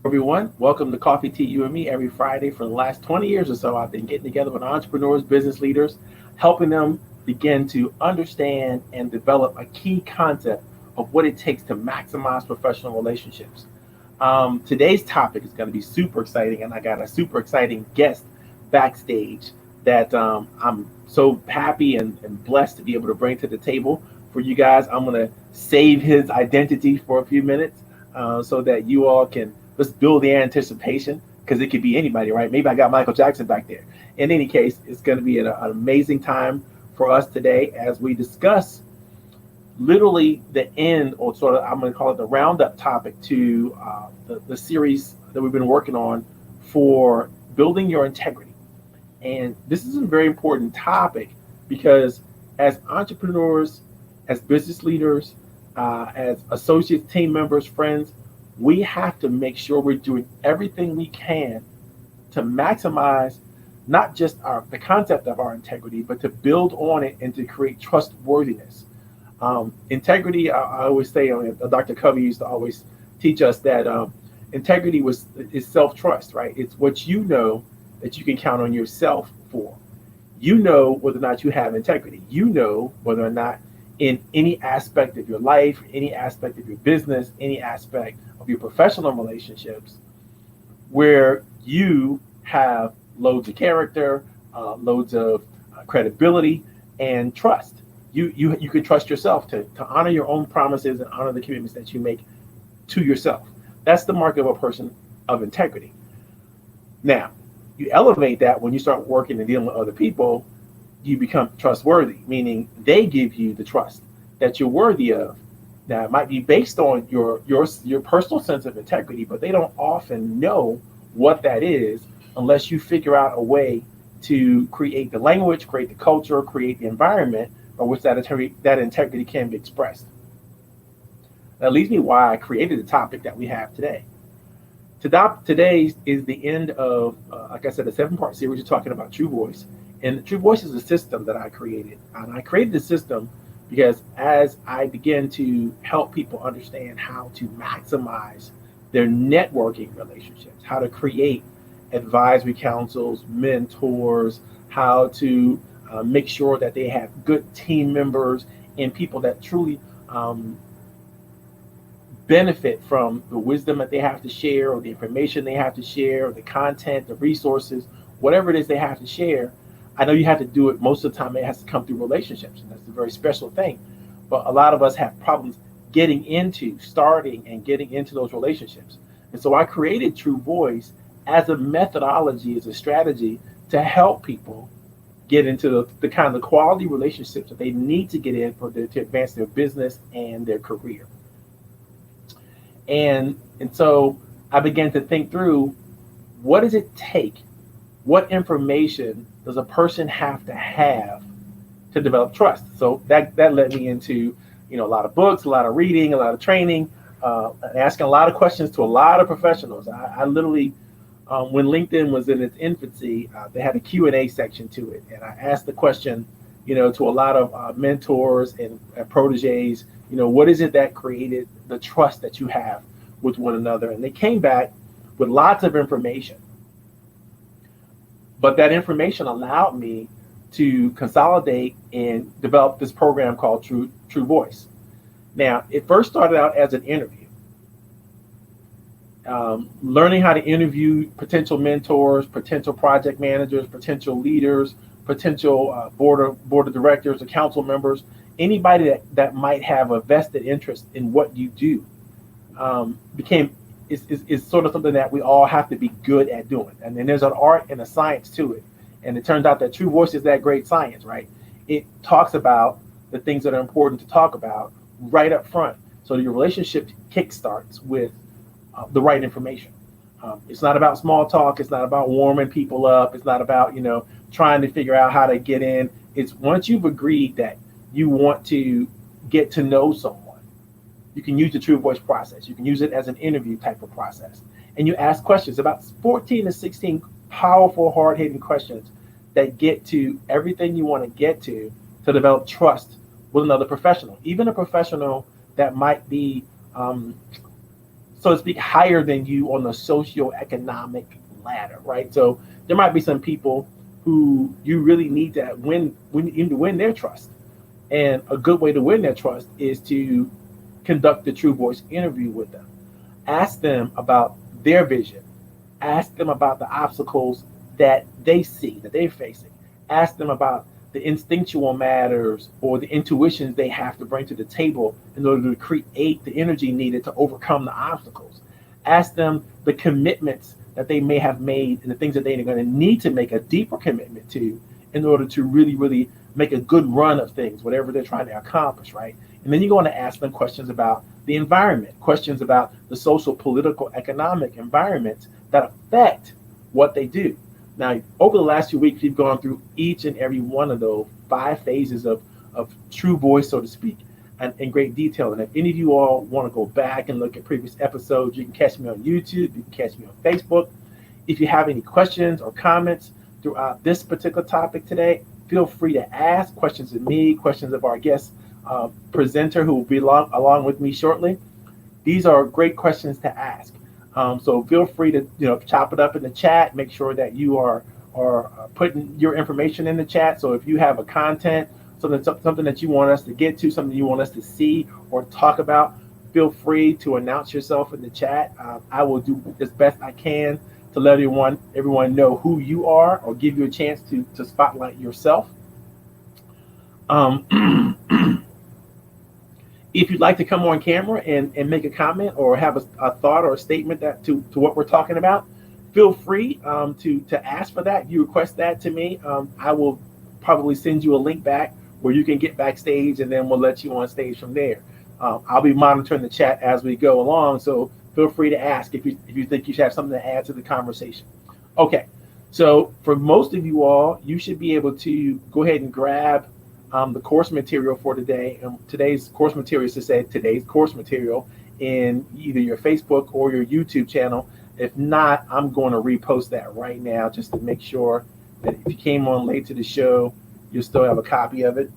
everyone. Welcome to Coffee Tea You and Me every Friday for the last 20 years or so. I've been getting together with entrepreneurs, business leaders, helping them begin to understand and develop a key concept of what it takes to maximize professional relationships. Today's topic is going to be super exciting, and I got a super exciting guest backstage that I'm so happy and blessed to be able to bring to the table for you guys. I'm going to save his identity for a few minutes so that you all can let's build the anticipation because it could be anybody, right? Maybe I got Michael Jackson back there. In any case, it's going to be an amazing time for us today as we discuss literally the end, or sort of, I'm going to call it the roundup topic to the series that we've been working on for building your integrity. And this is a very important topic because as entrepreneurs, as business leaders, as associates, team members, friends, we have to make sure we're doing everything we can to maximize not just the concept of our integrity, but to build on it and to create trustworthiness. Integrity, I always say, Dr. Covey used to always teach us that integrity is self-trust, right? It's what you know that you can count on yourself for. You know whether or not you have integrity. You know whether or not in any aspect of your life, any aspect of your business, any aspect of your professional relationships, where you have loads of character, loads of credibility, and trust. You can trust yourself to honor your own promises and honor the commitments that you make to yourself. That's the mark of a person of integrity. Now, you elevate that when you start working and dealing with other people, you become trustworthy, meaning they give you the trust that you're worthy of. Now, it might be based on your personal sense of integrity, but they don't often know what that is unless you figure out a way to create the language, create the culture, create the environment by which that integrity can be expressed. That leads me why I created the topic that we have today. Today is the end of, like I said, a 7-part series. We're talking about TrueVOICE. And TrueVOICE is a system that I created. And I created the system because as I begin to help people understand how to maximize their networking relationships, how to create advisory councils, mentors, how to make sure that they have good team members and people that truly benefit from the wisdom that they have to share, or the information they have to share, or the content, the resources, whatever it is they have to share. I know you have to do it most of the time. It has to come through relationships, and that's a very special thing. But a lot of us have problems starting and getting into those relationships. And so I created TrueVOICE as a methodology, as a strategy to help people get into the kind of the quality relationships that they need to get in to advance their business and their career. And so I began to think through, what does it take? What information does a person have to develop trust? So that led me into a lot of books, a lot of reading, a lot of training, asking a lot of questions to a lot of professionals. I literally, when LinkedIn was in its infancy, they had a Q&A section to it, and I asked the question, to a lot of mentors and proteges, what is it that created the trust that you have with one another? And they came back with lots of information. But that information allowed me to consolidate and develop this program called TrueVOICE. Now, it first started out as an interview. Learning how to interview potential mentors, potential project managers, potential leaders, potential board of directors or council members, anybody that might have a vested interest in what you do, is sort of something that we all have to be good at doing. And then there's an art and a science to it. And it turns out that TrueVOICE is that great science, right? It talks about the things that are important to talk about right up front. So your relationship kickstarts with the right information. It's not about small talk. It's not about warming people up. It's not about, trying to figure out how to get in. It's once you've agreed that you want to get to know someone, you can use the TrueVOICE process. You can use it as an interview type of process. And you ask questions, about 14 to 16 powerful, hard-hitting questions that get to everything you want to get to develop trust with another professional, even a professional that might be so to speak, higher than you on the socioeconomic ladder, right? So there might be some people who you really need to win their trust. And a good way to win their trust is to conduct the True Voice interview with them. Ask them about their vision. Ask them about the obstacles that they see, that they're facing. Ask them about the instinctual matters or the intuitions they have to bring to the table in order to create the energy needed to overcome the obstacles. Ask them the commitments that they may have made and the things that they're going to need to make a deeper commitment to in order to really, really make a good run of things, whatever they're trying to accomplish, right? And then you're going to ask them questions about the environment, questions about the social, political, economic environments that affect what they do. Now, over the last few weeks, we've gone through each and every one of those 5 phases of True Voice, so to speak, and in great detail. And if any of you all want to go back and look at previous episodes, you can catch me on YouTube, you can catch me on Facebook. If you have any questions or comments throughout this particular topic today, feel free to ask questions of me, questions of our guest presenter who will be along with me shortly. These are great questions to ask. So feel free to chop it up in the chat. Make sure that you are putting your information in the chat. So if you have a content, something that you want us to get to, something you want us to see or talk about, feel free to announce yourself in the chat. I will do as best I can to let everyone know who you are or give you a chance to spotlight yourself. If you'd like to come on camera and make a comment or have a thought or a statement that to what we're talking about, feel free to ask for that. If you request that to me, I will probably send you a link back where you can get backstage, and then we'll let you on stage from there. I'll be monitoring the chat as we go along, so feel free to ask if you think you should have something to add to the conversation. Okay, so for most of you all, you should be able to go ahead and grab the course material for today. Today's course material is to say today's course material in either your Facebook or your YouTube channel. If not, I'm going to repost that right now just to make sure that if you came on late to the show, you'll still have a copy of it.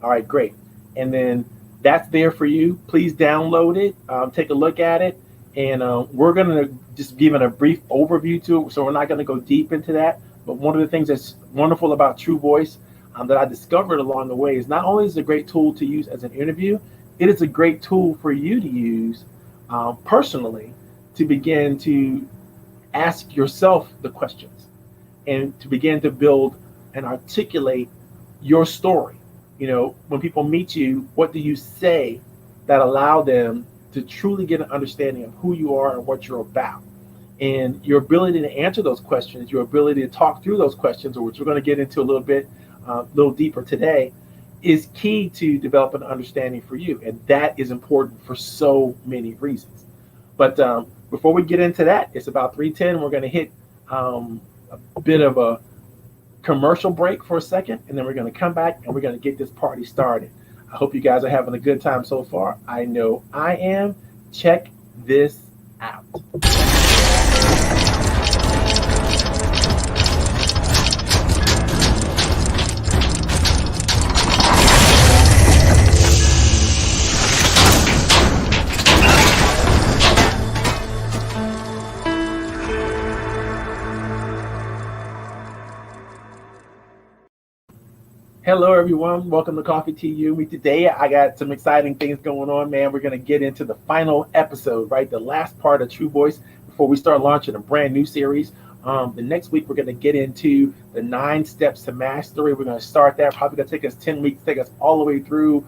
All right, great. And then that's there for you. Please download it, take a look at it. And we're going to just give it a brief overview to it, so we're not going to go deep into that. But one of the things that's wonderful about True Voice that I discovered along the way is not only is it a great tool to use as an interview, it is a great tool for you to use personally to begin to ask yourself the questions and to begin to build and articulate your story. When people meet you, what do you say that allow them to truly get an understanding of who you are and what you're about? And your ability to answer those questions, your ability to talk through those questions, which we're going to get into a little deeper today, is key to develop an understanding for you. And that is important for so many reasons. But before we get into that, it's about 3:10. We're going to hit a bit of a commercial break for a second, and then we're going to come back and we're going to get this party started. I hope you guys are having a good time so far. I know I am. Check this out. Hello, everyone. Welcome to Coffee Tea You. Today, I got some exciting things going on, man. We're going to get into the final episode, right? The last part of True Voice before we start launching a brand new series. The next week, we're going to get into the 9 steps to mastery. We're going to start that. Probably going to take us 10 weeks, take us all the way through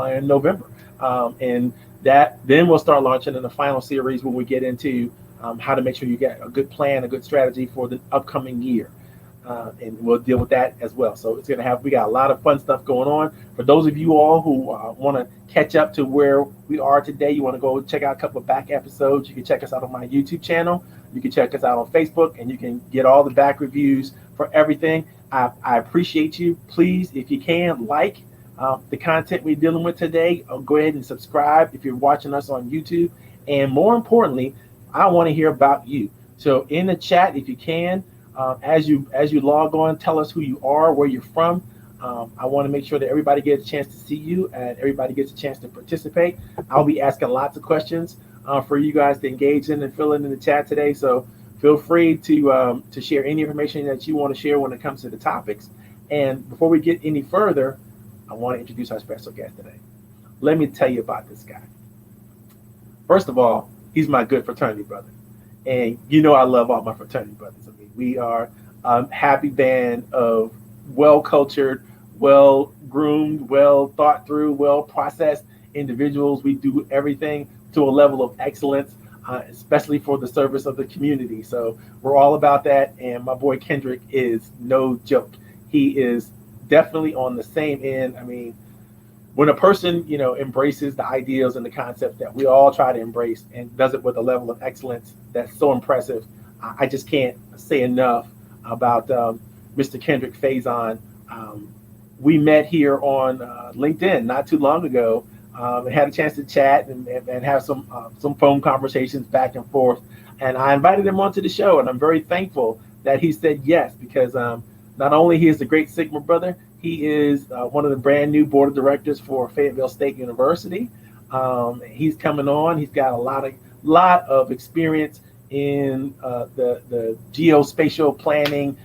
in November. And then we'll start launching in the final series when we get into how to make sure you get a good plan, a good strategy for the upcoming year. And we'll deal with that as well. So we got a lot of fun stuff going on. For those of you all who want to catch up to where we are today, you want to go check out a couple of back episodes, you can check us out on my YouTube channel. You can check us out on Facebook, and you can get all the back reviews for everything. I appreciate you. Please, if you can, like the content we're dealing with today. Go ahead and subscribe if you're watching us on YouTube. And more importantly, I want to hear about you. So in the chat, if you can, as you log on, tell us who you are, where you're from. I want to make sure that everybody gets a chance to see you and everybody gets a chance to participate. I'll be asking lots of questions for you guys to engage in and fill in the chat today. So feel free to share any information that you want to share when it comes to the topics. And before we get any further, I want to introduce our special guest today. Let me tell you about this guy. First of all, he's my good fraternity brother. And you know I love all my fraternity brothers. I mean, we are a happy band of well-cultured, well-groomed, well-thought-through, well-processed individuals. We do everything to a level of excellence, especially for the service of the community. So we're all about that. And my boy Kendrick is no joke. He is definitely on the same end. I mean, when a person embraces the ideals and the concepts that we all try to embrace and does it with a level of excellence that's so impressive, I just can't say enough about Mr. Kendrick Faison. We met here on LinkedIn not too long ago and had a chance to chat and have some phone conversations back and forth, and I invited him onto the show, and I'm very thankful that he said yes, because not only he is a great Sigma brother, he is one of the brand new board of directors for Fayetteville State University. He's coming on. He's got a lot of experience in the geospatial planning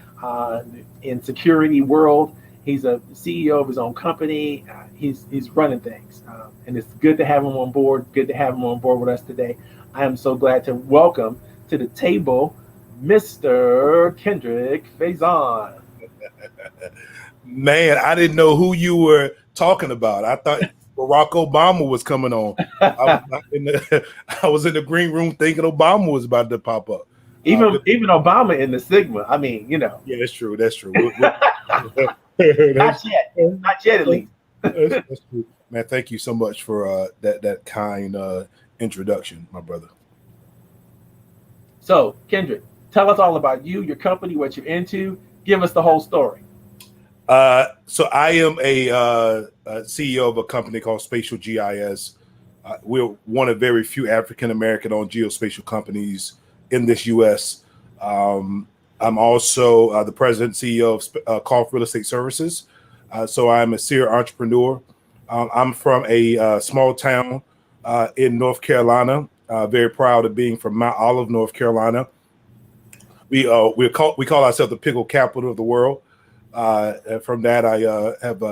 in security world. He's a CEO of his own company. He's running things, and it's good to have him on board. Good to have him on board with us today. I am so glad to welcome to the table Mr. Kendrick Faison. Man, I didn't know who you were talking about. I thought Barack Obama was coming on. I was in the green room thinking Obama was about to pop up. Even Obama in the Sigma. I mean, Yeah, that's true. That's true. Not yet, at least. That's true. Man, thank you so much for that kind introduction, my brother. So, Kendrick, tell us all about you, your company, what you're into. Give us the whole story. So I am a CEO of a company called Spatial GIS. We're one of very few African-American owned geospatial companies in this U.S. I'm also the president and CEO of Cough Real Estate Services. So I'm a serial entrepreneur. I'm from a small town in North Carolina. Very proud of being from Mount Olive, North Carolina. We call ourselves the pickle capital of the world. From that, I have,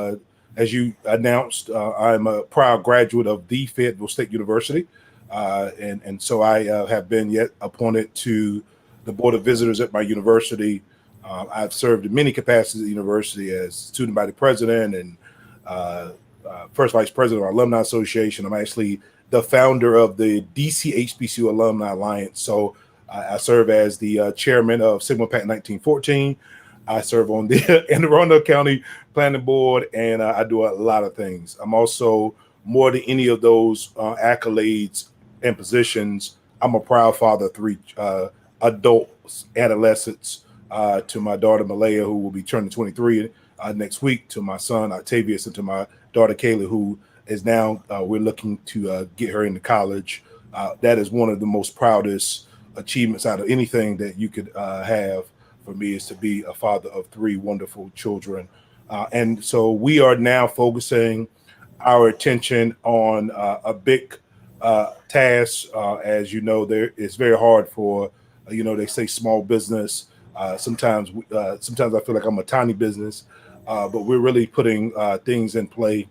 as you announced, I'm a proud graduate of the Fayetteville State University, and so I have been yet appointed to the Board of Visitors at my university. I've served in many capacities at the university as student body president and first vice president of our Alumni Association. I'm actually the founder of the DC HBCU Alumni Alliance. So I serve as the chairman of Sigma Pac 1914. I serve on the Anne Arundel County Planning Board, and I do a lot of things. I'm also, more than any of those accolades and positions, I'm a proud father of 3 adults, adolescents, to my daughter Malaya, who will be turning 23 next week, to my son Octavius, and to my daughter Kayla, who is now, we're looking to get her into college. That is one of the most proudest achievements out of anything that you could have. For me, is to be a father of 3 wonderful children. And so we are now focusing our attention on a big task. As you know, it's very hard for, they say small business. Sometimes I feel like I'm a tiny business, but we're really putting things in play.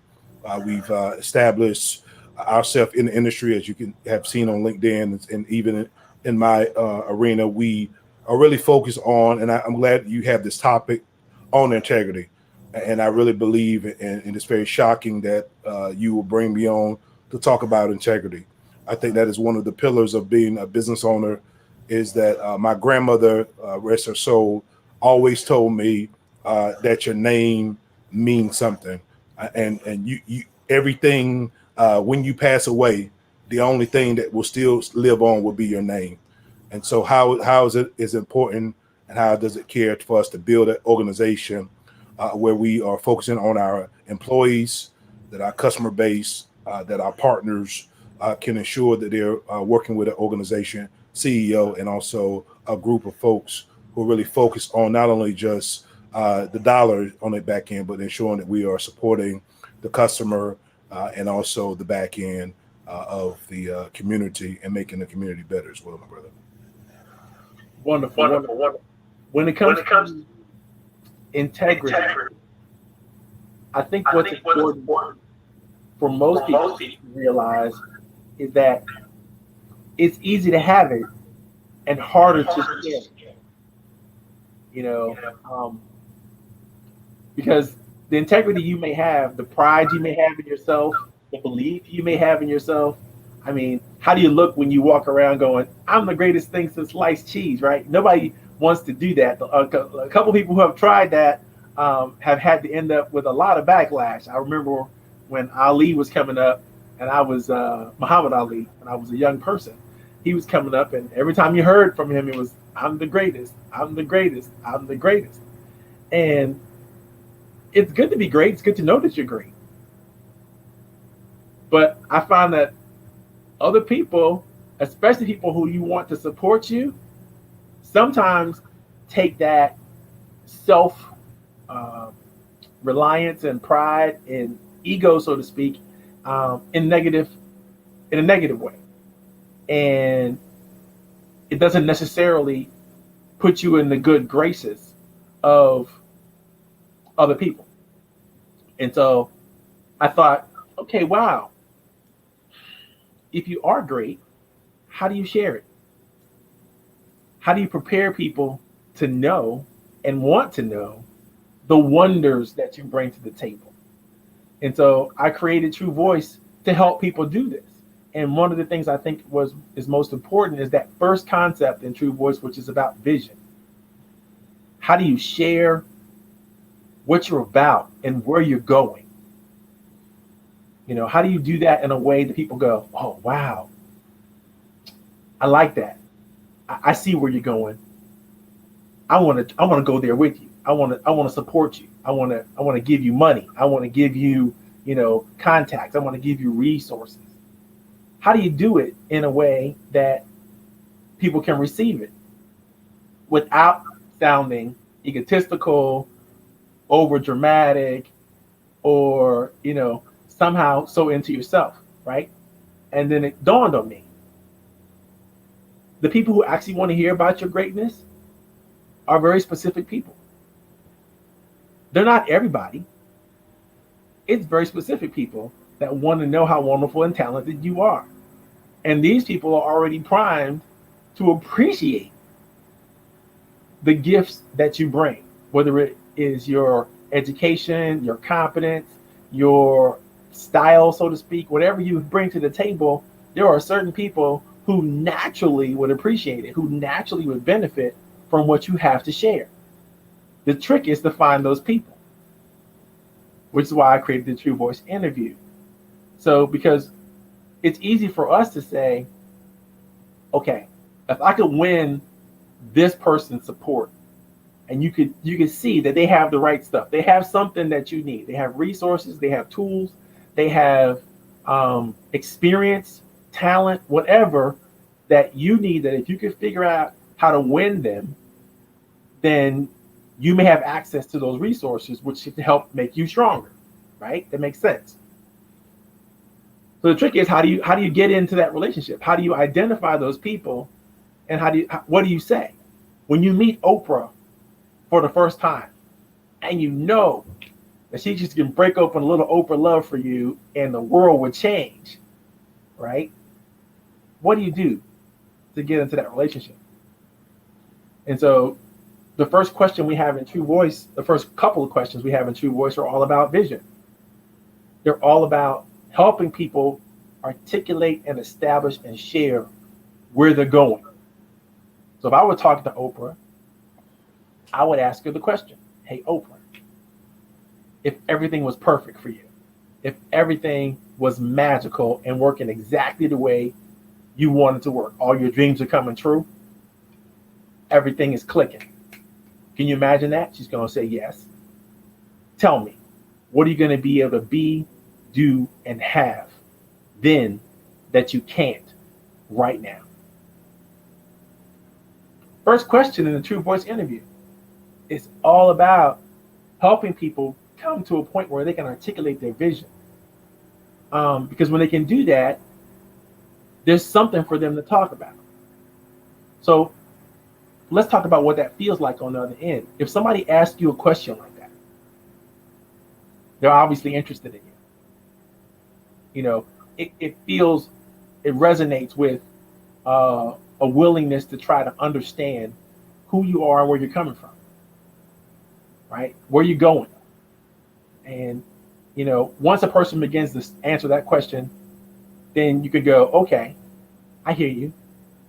We've established ourselves in the industry, as you can have seen on LinkedIn, and even in my arena, we are really focused on, and I'm glad you have this topic on integrity. And I really believe, and it's very shocking that you will bring me on to talk about integrity. I think that is one of the pillars of being a business owner, is that my grandmother, rest her soul, always told me that your name means something. And you everything, when you pass away, the only thing that will still live on will be your name. And so how is important, and how does it care for us to build an organization where we are focusing on our employees, that our customer base, that our partners can ensure that they're working with an organization, CEO, and also a group of folks who are really focused on not only just the dollar on the back end, but ensuring that we are supporting the customer and also the back end of the community and making the community better as well, my brother. Wonderful, wonderful. When it comes to integrity, I think what's important for most people to realize is that it's easy to have it and harder to share it, you know, because the integrity you may have, the pride you may have in yourself, the belief you may have in yourself. I mean, how do you look when you walk around going, I'm the greatest thing since sliced cheese, right? Nobody wants to do that. A couple people who have tried that have had to end up with a lot of backlash. I remember when Ali was coming up, and I was Muhammad Ali, when I was a young person. He was coming up, and every time you heard from him, it was, I'm the greatest, I'm the greatest, I'm the greatest. And it's good to be great. It's good to know that you're great. But I find that other people, especially people who you want to support you, sometimes take that self reliance and pride and ego, so to speak, in a negative way, and it doesn't necessarily put you in the good graces of other people. And so I thought, okay, wow, if you are great, how do you share it? How do you prepare people to know and want to know the wonders that you bring to the table? And so I created TrueVOICE to help people do this. And one of the things I think is most important is that first concept in TrueVOICE, which is about vision. How do you share what you're about and where you're going? You know, how do you do that in a way that people go, oh, wow, I like that. I see where you're going. I want to go there with you. I want to support you. I want to give you money. I want to give you, contacts. I want to give you resources. How do you do it in a way that people can receive it without sounding egotistical, over dramatic, or, somehow so into yourself, right? And then it dawned on me, the people who actually want to hear about your greatness are very specific people. They're not everybody. It's very specific people that want to know how wonderful and talented you are. And these people are already primed to appreciate the gifts that you bring, whether it is your education, your competence, your style, so to speak, whatever you bring to the table. There are certain people who naturally would appreciate it, who naturally would benefit from what you have to share. The trick is to find those people, which is why I created the TrueVOICE interview. So, because it's easy for us to say, okay, if I could win this person's support, and you could see that they have the right stuff. They have something that you need. They have resources, they have tools, they have experience, talent, whatever that you need, that if you can figure out how to win them, then you may have access to those resources, which should help make you stronger, right? That makes sense. So the trick is, how do you get into that relationship? How do you identify those people, and what do you say when you meet Oprah for the first time, and you know that she just can break open a little Oprah love for you, and the world would change, right? What do you do to get into that relationship? And so the first question we have in TrueVOICE, the first couple of questions we have in TrueVOICE are all about vision. They're all about helping people articulate and establish and share where they're going. So if I were talking to Oprah, I would ask her the question, hey, Oprah, if everything was perfect for you, if everything was magical and working exactly the way you wanted to work, all your dreams are coming true, everything is clicking, can you imagine that? She's going to say yes. Tell me, what are you going to be able to be, do, and have then that you can't right now? First question in the TrueVOICE interview is all about helping people come to a point where they can articulate their vision. Because when they can do that, there's something for them to talk about. So let's talk about what that feels like on the other end. If somebody asks you a question like that, they're obviously interested in you. You know, it feels, it resonates with a willingness to try to understand who you are and where you're coming from, right? Where you're going. And, you know, once a person begins to answer that question, then you could go, okay, I hear you.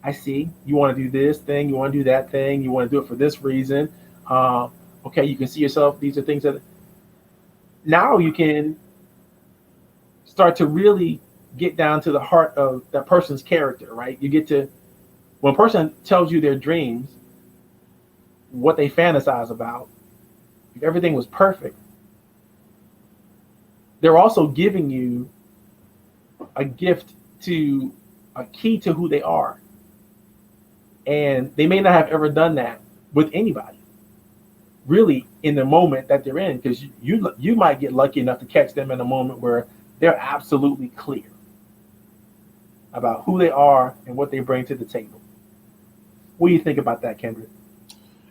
I see. You want to do this thing. You want to do that thing. You want to do it for this reason. Okay, you can see yourself. These are things that now you can start to really get down to the heart of that person's character, right? You get to, when a person tells you their dreams, what they fantasize about, if everything was perfect, they're also giving you a gift to, a key to who they are. And they may not have ever done that with anybody, really, in the moment that they're in, because you might get lucky enough to catch them in a moment where they're absolutely clear about who they are and what they bring to the table. What do you think about that, Kendrick?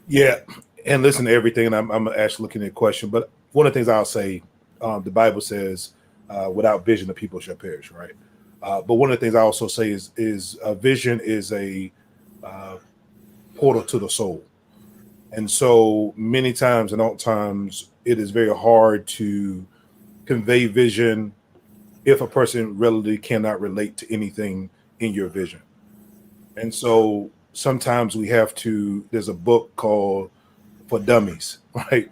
Yeah, and listen to everything, and I'm actually looking at a question. But one of the things I'll say, the Bible says, "Without vision, the people shall perish." Right. But one of the things I also say is a vision is a portal to the soul, and so many times and oftentimes it is very hard to convey vision if a person really cannot relate to anything in your vision. And so sometimes we have to, there's a book called For Dummies, right?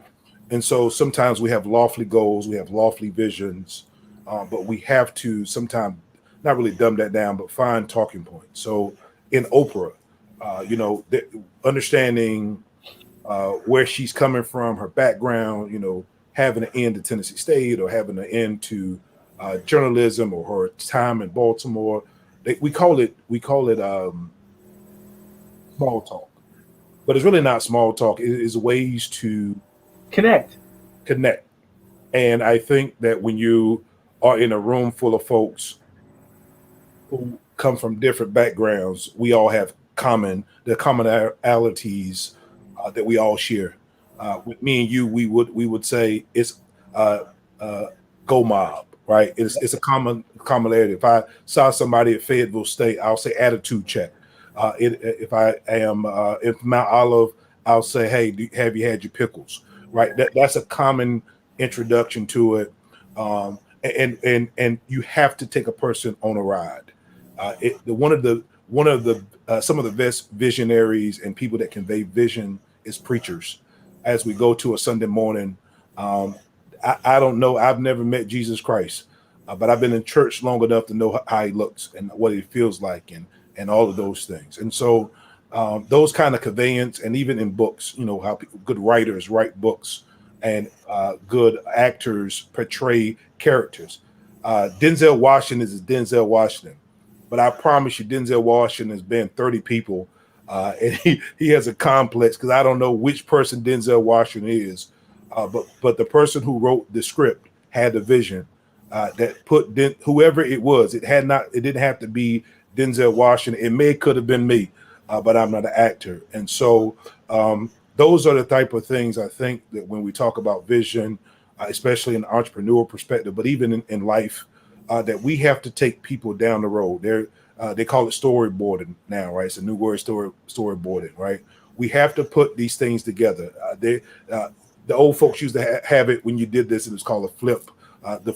And so sometimes we have lofty goals, we have lofty visions, but we have to sometimes not really dumb that down, but find talking points. So in Oprah, understanding where she's coming from, her background, having an end to Tennessee State or having an end to journalism or her time in Baltimore. We call it small talk, but it's really not small talk. It is ways to Connect. And I think that when you are in a room full of folks who come from different backgrounds, we all have commonalities that we all share. With me and you, we would say it's go mob, right? It's a commonality. If I saw somebody at Fayetteville State, I'll say attitude check. If I am in Mount Olive, I'll say, hey, have you had your pickles? Right. That's a common introduction to it. And you have to take a person on a ride. One of the some of the best visionaries and people that convey vision is preachers. As we go to a Sunday morning, I don't know. I've never met Jesus Christ, but I've been in church long enough to know how he looks and what he feels like, and all of those things. And so those kind of conveyance, and even in books, how good writers write books and good actors portray characters. Denzel Washington is Denzel Washington, but I promise you, Denzel Washington has been 30 people, and he has a complex because I don't know which person Denzel Washington is, but the person who wrote the script had a vision that put whoever it was. It didn't have to be Denzel Washington. Could have been me, but I'm not an actor, and so those are the type of things I think that when we talk about vision, especially in the entrepreneur perspective, but even in life, that we have to take people down the road. They call it storyboarding now, right? It's a new word, storyboarding, right? We have to put these things together. The old folks used to have it when you did this. It was called a flip. The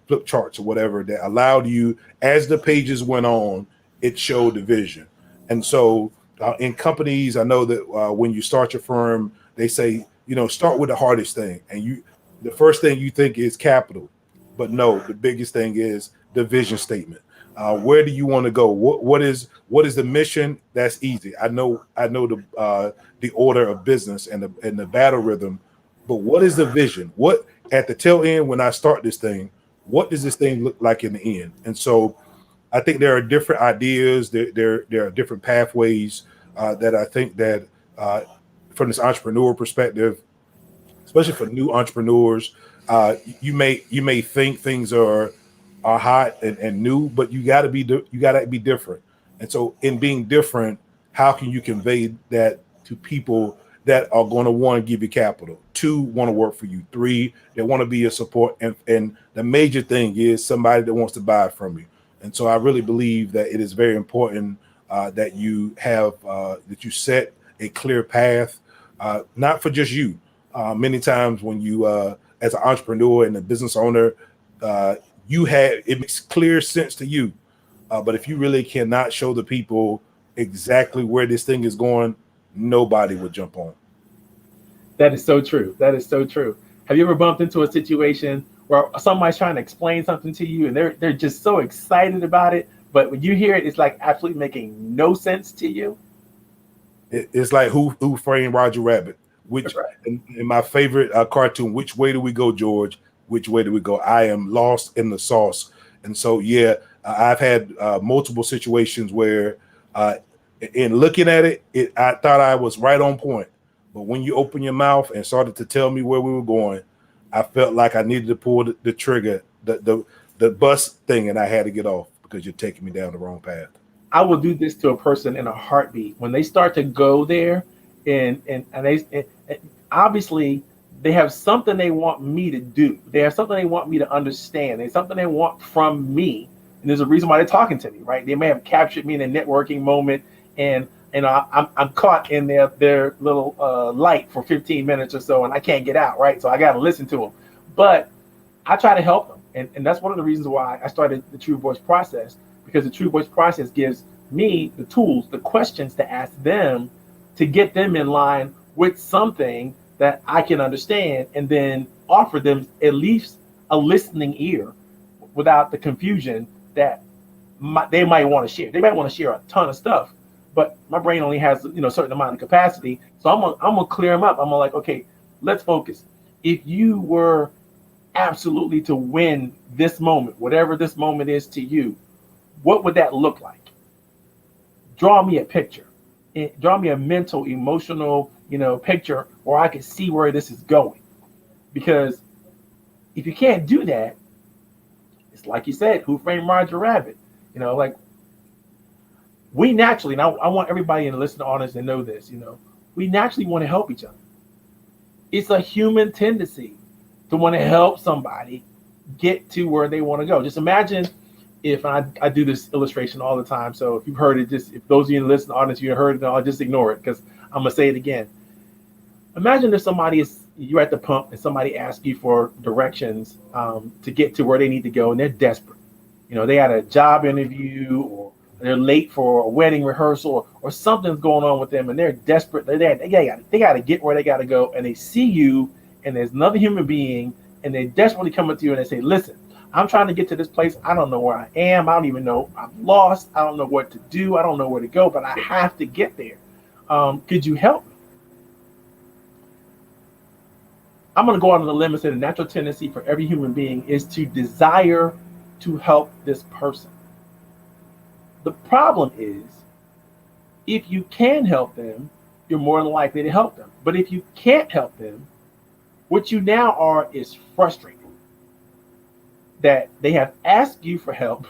flip charts or whatever that allowed you, as the pages went on, it showed the vision. And so in companies, I know that when you start your firm, they say, start with the hardest thing. And the first thing you think is capital. But no, the biggest thing is the vision statement. Where do you want to go? What is the mission? That's easy. I know the order of business and the battle rhythm. But what is the vision? What at the tail end when I start this thing? What does this thing look like in the end? And so I think there are different ideas. There are different pathways that I think that from this entrepreneur perspective, especially for new entrepreneurs. You may think things are hot and new, but you got to be different. And so, in being different, how can you convey that to people that are going to want to give you capital? 2, want to work for you. 3, they want to be your support. And the major thing is somebody that wants to buy from you. And so I really believe that it is very important that you have that you set a clear path, not for just you. Many times when you, as an entrepreneur and a business owner, it makes clear sense to you. But if you really cannot show the people exactly where this thing is going, nobody would jump on. That is so true. That is so true. Have you ever bumped into a situation where somebody's trying to explain something to you and they're just so excited about it, but when you hear it, it's like absolutely making no sense to you? It's like who framed Roger Rabbit? Which Right. in my favorite cartoon, which way do we go, George? Which way do we go? I am lost in the sauce. And so, yeah, I've had multiple situations where in looking at it, I thought I was right on point. But when you open your mouth and started to tell me where we were going, I felt like I needed to pull the trigger, the bus thing, and I had to get off because you're taking me down the wrong path. I will do this to a person in a heartbeat. When they start to go there and obviously they have something they want me to do. They have something they want me to understand. There's something they want from me. And there's a reason why they're talking to me, right? They may have captured me in a networking moment and I'm caught in their little light for 15 minutes or so, and I can't get out, right? So I got to listen to them. But I try to help them. And that's one of the reasons why I started the TrueVOICE process, because the TrueVOICE process gives me the tools, the questions to ask them to get them in line with something that I can understand, and then offer them at least a listening ear without the confusion that they might want to share. They might want to share a ton of stuff, but my brain only has a certain amount of capacity. So I'm gonna clear them up. I'm gonna like, okay, let's focus. If you were absolutely to win this moment, whatever this moment is to you, what would that look like? Draw me a picture. Draw me a mental, emotional, picture where I can see where this is going. Because if you can't do that, it's like you said, who framed Roger Rabbit? Like we naturally, and I want everybody in the listening audience to know this, we naturally want to help each other. It's a human tendency to want to help somebody get to where they want to go. Just imagine if I do this illustration all the time. So if you've heard it, if those of you in the listening audience, you heard it, I'll just ignore it because I'm gonna say it again. Imagine if you're at the pump and somebody asks you for directions to get to where they need to go, and they're desperate. They had a job interview, or they're late for a wedding rehearsal, or something's going on with them, and they're desperate. They got to get where they got to go, and they see you, and there's another human being, and they desperately come up to you and they say, "Listen, I'm trying to get to this place. I don't know where I am. I don't even know. I'm lost. I don't know what to do. I don't know where to go, but I have to get there. Could you help me?" I'm going to go out on the limb and say the natural tendency for every human being is to desire to help this person. The problem is, if you can help them, you're more than likely to help them. But if you can't help them, what you now are is frustrated that they have asked you for help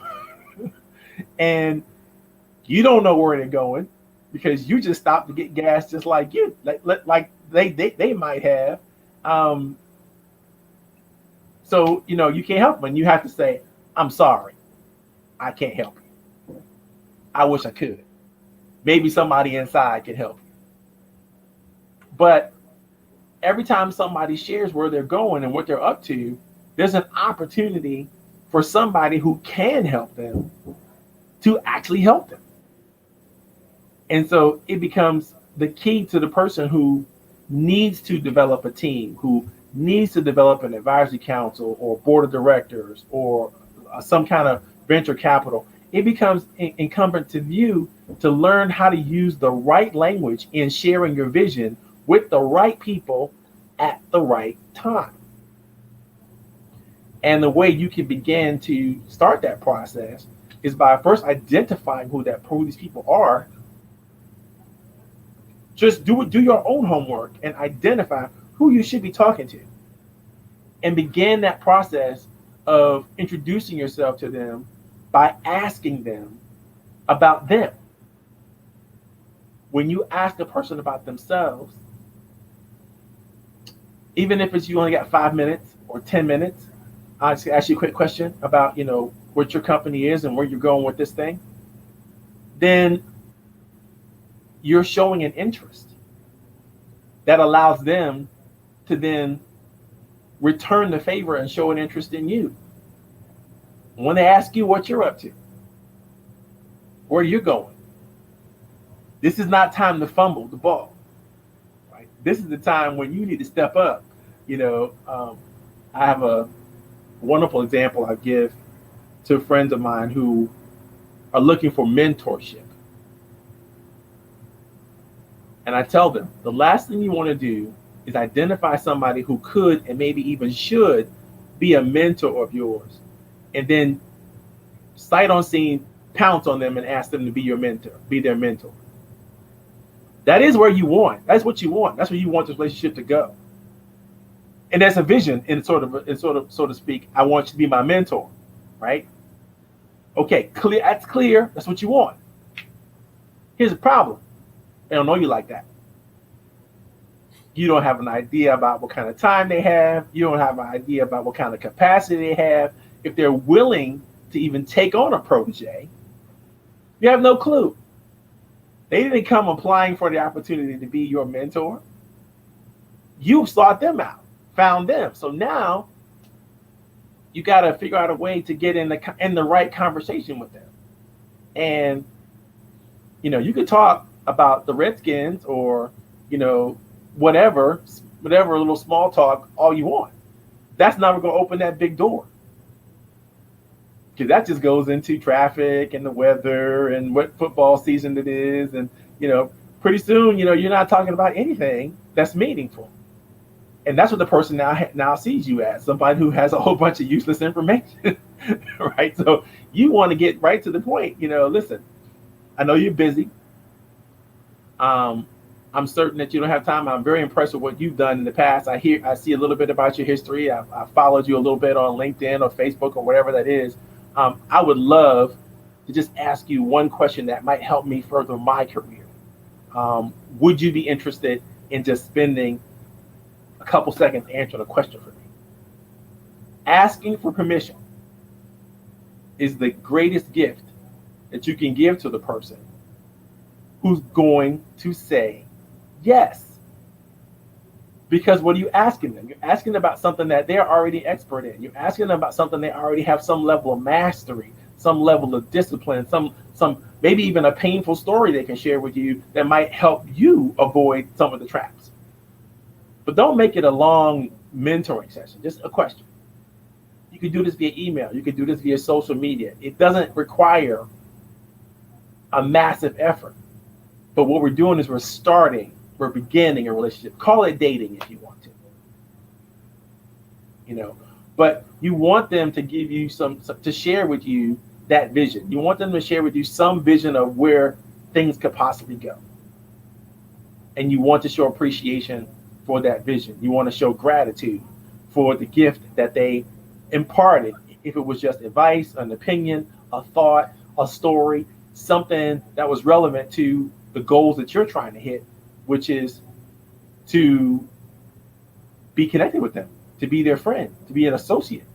and you don't know where they're going because you just stopped to get gas just like you, like they might have. So, you can't help them, and you have to say, "I'm sorry, I can't help you. I wish I could. Maybe somebody inside could help you." But every time somebody shares where they're going and what they're up to, there's an opportunity for somebody who can help them to actually help them. And so it becomes the key to the person who needs to develop a team, who needs to develop an advisory council or board of directors or some kind of venture capital. It becomes incumbent to you to learn how to use the right language in sharing your vision with the right people at the right time. And the way you can begin to start that process is by first identifying who these people are. Just do your own homework and identify who you should be talking to, and begin that process of introducing yourself to them by asking them about them. When you ask a person about themselves, even if it's you only got 5 minutes or 10 minutes, I'll ask you a quick question about, what your company is and where you're going with this thing, then you're showing an interest that allows them to then return the favor and show an interest in you. When they ask you what you're up to, where you're going, this is not time to fumble the ball. Right? This is the time when you need to step up. I have a wonderful example I give to friends of mine who are looking for mentorship. And I tell them, the last thing you want to do is identify somebody who could and maybe even should be a mentor of yours, and then sight unseen pounce on them and ask them to be your mentor, be their mentor. That is where you want. That's what you want. That's where you want this relationship to go. And that's a vision, so to speak. I want you to be my mentor, right? Okay, clear. That's clear. That's what you want. Here's the problem. They don't know you like that. You don't have an idea about what kind of time they have. You don't have an idea about what kind of capacity they have. If they're willing to even take on a protege, you have no clue. They didn't come applying for the opportunity to be your mentor. You sought them out, found them. So now you got to figure out a way to get in the right conversation with them. And, you could talk about the Redskins or, whatever little small talk all you want. That's never going to open that big door. Because that just goes into traffic and the weather and what football season it is. And, pretty soon, you're not talking about anything that's meaningful. And that's what the person now sees you as, somebody who has a whole bunch of useless information, right? So you want to get right to the point. Listen, I know you're busy. I'm certain that you don't have time. I'm very impressed with what you've done in the past. I see a little bit about your history. I followed you a little bit on LinkedIn or Facebook or whatever that is. I would love to just ask you one question that might help me further my career. Would you be interested in just spending a couple seconds answering a question for me? Asking for permission is the greatest gift that you can give to the person who's going to say yes. Because what are you asking them? You're asking about something that they're already expert in. You're asking them about something they already have some level of mastery, some level of discipline, some maybe even a painful story they can share with you that might help you avoid some of the traps. But don't make it a long mentoring session, just a question. You can do this via email. You can do this via social media. It doesn't require a massive effort. But what we're doing is we're beginning a relationship. Call it dating if you want to. But you want them to give you to share with you that vision. You want them to share with you some vision of where things could possibly go. And you want to show appreciation for that vision. You want to show gratitude for the gift that they imparted. If it was just advice, an opinion, a thought, a story, something that was relevant to the goals that you're trying to hit, which is to be connected with them, to be their friend, to be an associate,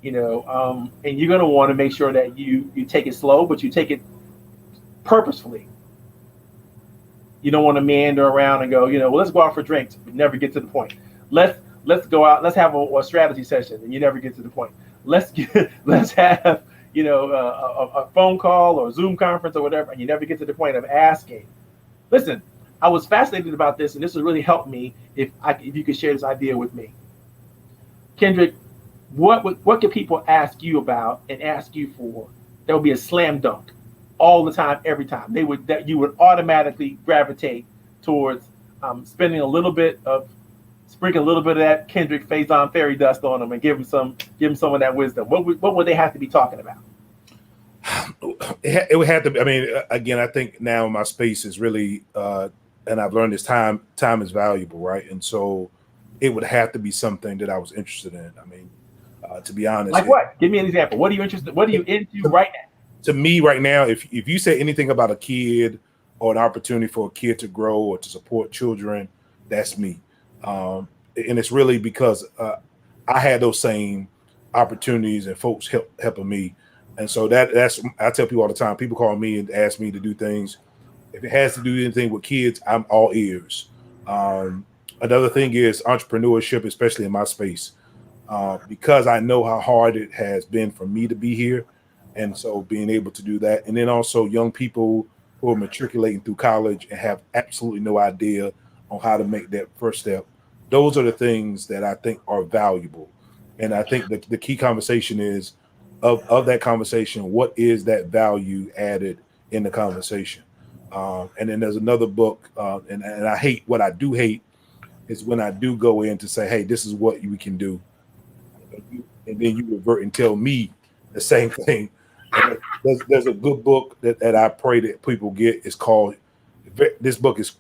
and you're going to want to make sure that you take it slow, but you take it purposefully. You don't want to meander around and go, well, let's go out for drinks, but never get to the point. Let's go out, let's have a strategy session, and you never get to the point. Let's have a phone call or a Zoom conference or whatever, and you never get to the point of asking. Listen, I was fascinated about this, and this would really help me if you could share this idea with me. Kendrick, what can people ask you about and ask you for that would be a slam dunk all the time, every time? You would automatically gravitate towards sprinkling a little bit of that Kendrick Faison fairy dust on them and give them some of that wisdom. What would they have to be talking about? It would have to be. I mean, again, I think now my space is really, and I've learned this time is valuable, right? And so it would have to be something that I was interested in. I mean, to be honest, Like what? Give me an example. What are you interested? What are you into right now? to me right now, if you say anything about a kid or an opportunity for a kid to grow or to support children, that's me. And it's really because I had those same opportunities and folks helping me. And so that's I tell people all the time. People call me and ask me to do things. If it has to do anything with kids, I'm all ears. Another thing is entrepreneurship, especially in my space, because I know how hard it has been for me to be here. And so being able to do that. And then also young people who are matriculating through college and have absolutely no idea on how to make that first step. Those are the things that I think are valuable. And I think the key conversation is of that conversation, what is that value added in the conversation? And then there's another book, and I hate what I do hate is when I do go in to say, hey, this is what we can do. And then you revert and tell me the same thing. And there's a good book that I pray that people get. It's called, this book is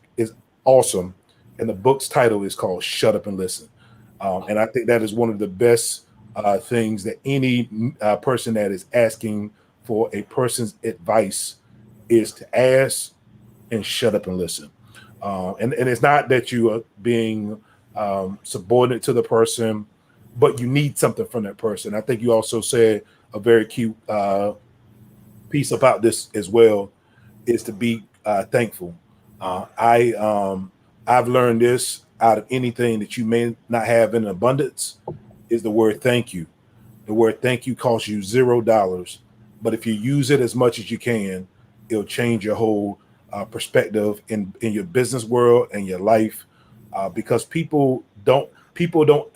awesome. And the book's title is called Shut Up and Listen. And I think that is one of the best things that any person that is asking for a person's advice is to ask and shut up and listen. And it's not that you are being subordinate to the person, but you need something from that person. I think you also said a very cute piece about this as well, is to be thankful. I've learned this out of anything that you may not have in abundance is the word thank you. The word thank you costs you $0, but if you use it as much as you can, it'll change your whole perspective in your business world and your life, because people don't.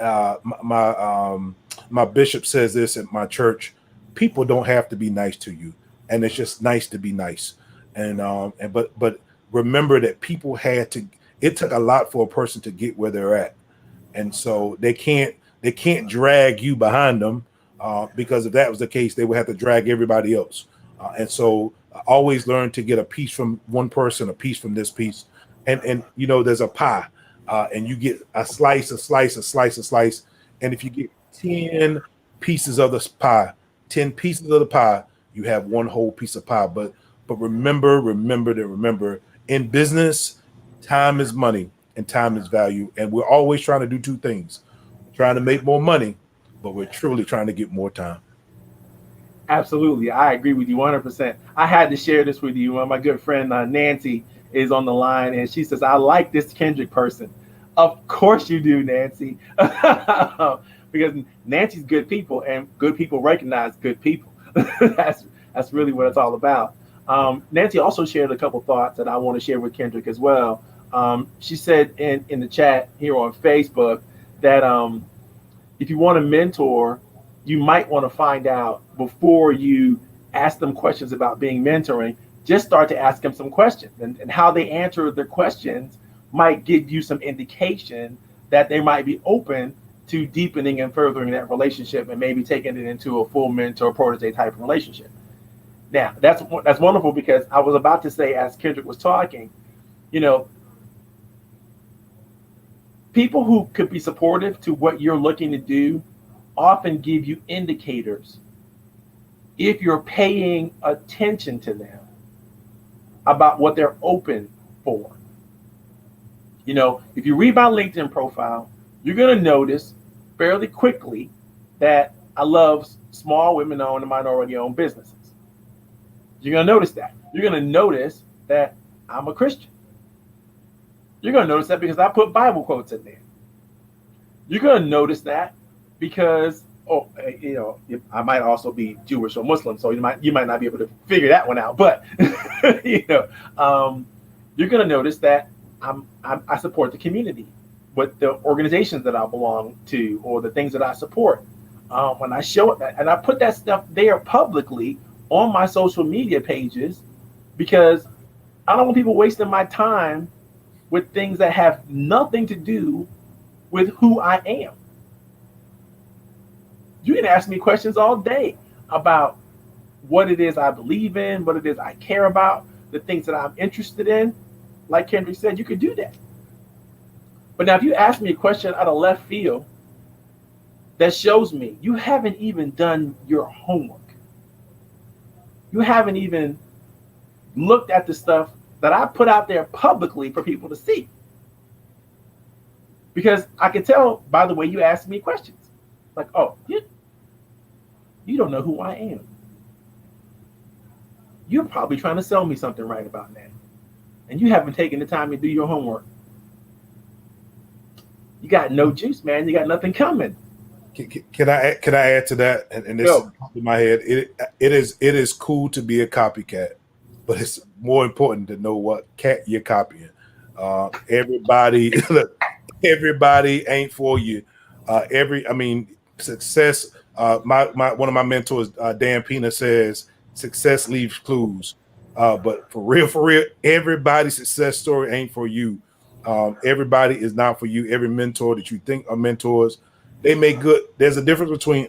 My bishop says this at my church. People don't have to be nice to you, and it's just nice to be nice. But remember that people had to. It took a lot for a person to get where they're at, and so they can't drag you behind them, because if that was the case, they would have to drag everybody else. And so I always learn to get a piece from one person, a piece from this piece, and there's a pie, and you get a slice, and if you get 10 pieces of the pie, 10 pieces of the pie, you have one whole piece of pie. But remember in business, time is money and time is value. And we're always trying to do two things. We're trying to make more money, but we're truly trying to get more time. Absolutely. I agree with you 100%. I had to share this with you. My good friend Nancy is on the line, and she says, I like this Kendrick person. Of course you do, Nancy. Because Nancy's good people, and good people recognize good people. That's really what it's all about. Nancy also shared a couple thoughts that I want to share with Kendrick as well. She said in the chat here on Facebook that if you want to mentor, you might want to find out before you ask them questions about being mentoring. Just start to ask them some questions, and how they answer their questions might give you some indication that they might be open to deepening and furthering that relationship and maybe taking it into a full mentor protege type of relationship. Now, that's wonderful, because I was about to say, as Kendrick was talking, people who could be supportive to what you're looking to do often give you indicators if you're paying attention to them about what they're open for. If you read my LinkedIn profile, you're going to notice fairly quickly that I love small women-owned and minority-owned businesses. You're going to notice that. You're going to notice that I'm a Christian. You're going to notice that because I put Bible quotes in there. You're going to notice that because, I might also be Jewish or Muslim, so you might not be able to figure that one out. But you're going to notice that I support the community with the organizations that I belong to or the things that I support. When I show it, and I put that stuff there publicly on my social media pages, because I don't want people wasting my time with things that have nothing to do with who I am. You can ask me questions all day about what it is I believe in, what it is I care about, the things that I'm interested in. Like Kendrick said, you could do that. But now, if you ask me a question out of left field, that shows me you haven't even done your homework. You haven't even looked at the stuff that I put out there publicly for people to see. Because I can tell by the way you ask me questions. Like, oh, you don't know who I am. You're probably trying to sell me something right about now. And you haven't taken the time to do your homework. You got no juice, man. You got nothing coming. Can I add to that? And this is in my head. It is cool to be a copycat, but it's more important to know what cat you're copying. Everybody ain't for you. Success. One of my mentors, Dan Pena, says success leaves clues. But for real, everybody's success story ain't for you. Everybody is not for you. Every mentor that you think are mentors, they make good. There's a difference between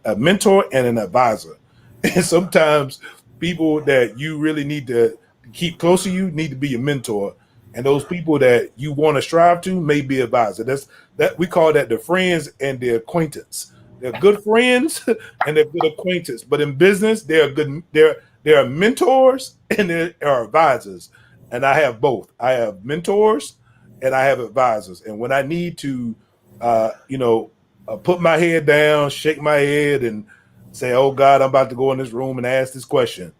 a mentor and an advisor. And sometimes people that you really need to keep close to you need to be your mentor. And those people that you want to strive to may be advisor. That we call that the friends and the acquaintance. They're good friends and they're good acquaintance. But in business, they're good. There are mentors and there are advisors. And I have both. I have mentors and I have advisors. And when I need to, put my head down, shake my head, and say, "Oh God, I'm about to go in this room and ask this question,"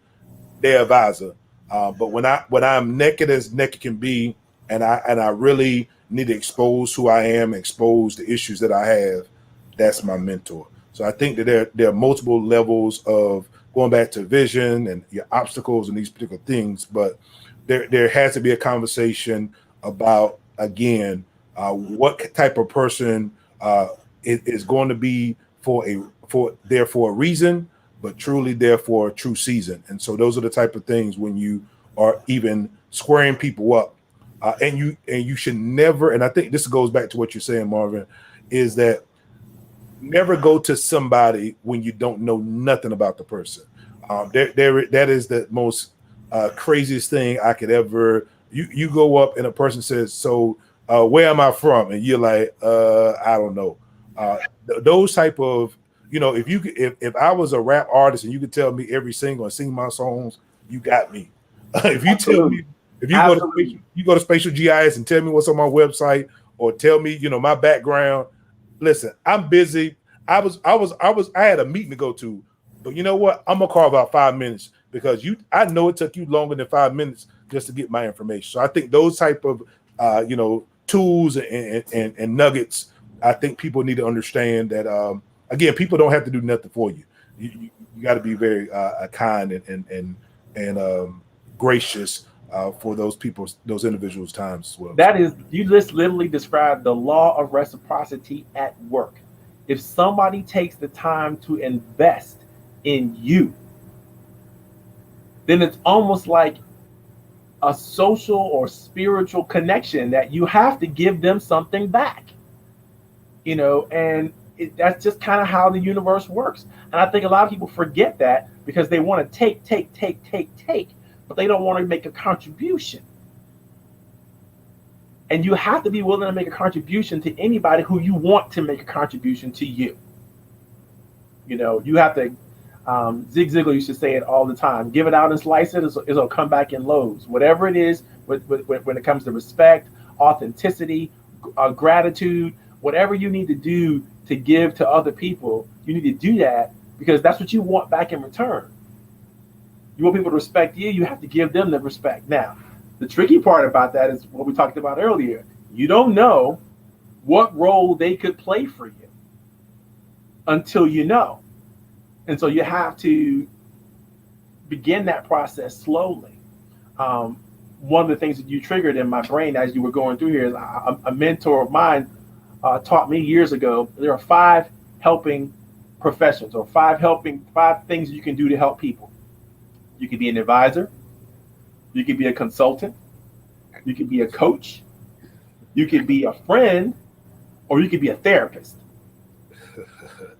they're advisor. But when I'm naked as naked can be, and I really need to expose who I am, expose the issues that I have, that's my mentor. So I think that there are multiple levels of going back to vision and your obstacles and these particular things, but there has to be a conversation about, again, what type of person is going to be there for a reason, but truly there for a true season. And so those are the type of things when you are even squaring people up, and you should never. And I think this goes back to what you're saying, Marvin, is that never go to somebody when you don't know nothing about the person. That is the most craziest thing I could ever. You go up and a person says, "So where am I from?" And you're like, "I don't know." Those type of, if I was a rap artist and you could tell me every single and sing my songs, you got me. If you tell me, if you go to Spatial GIS and tell me what's on my website or tell me, my background, listen, I'm busy. I had a meeting to go to, but you know what? I'm gonna carve out 5 minutes because I know it took you longer than 5 minutes just to get my information. So I think those type of tools and nuggets, I think people need to understand that again, people don't have to do nothing for you. You got to be very kind and gracious for those individuals' times as well. That is, you just literally described the law of reciprocity at work. If somebody takes the time to invest in you, then it's almost like a social or spiritual connection that you have to give them something back. And that's just kind of how the universe works. And I think a lot of people forget that because they want to take, but they don't want to make a contribution. And you have to be willing to make a contribution to anybody who you want to make a contribution to you. You have to, Zig Ziglar used to say it all the time, give it out and slice it, it'll come back in loads. Whatever it is, when it comes to respect, authenticity, gratitude, whatever you need to do to give to other people, you need to do that because that's what you want back in return. You want people to respect you, you have to give them the respect. Now, the tricky part about that is what we talked about earlier. You don't know what role they could play for you until you know. And so you have to begin that process slowly. One of the things that you triggered in my brain as you were going through here is a mentor of mine taught me years ago, there are 5 helping professions or 5 things you can do to help people. You could be an advisor. You could be a consultant. You could be a coach. You could be a friend, or you could be a therapist.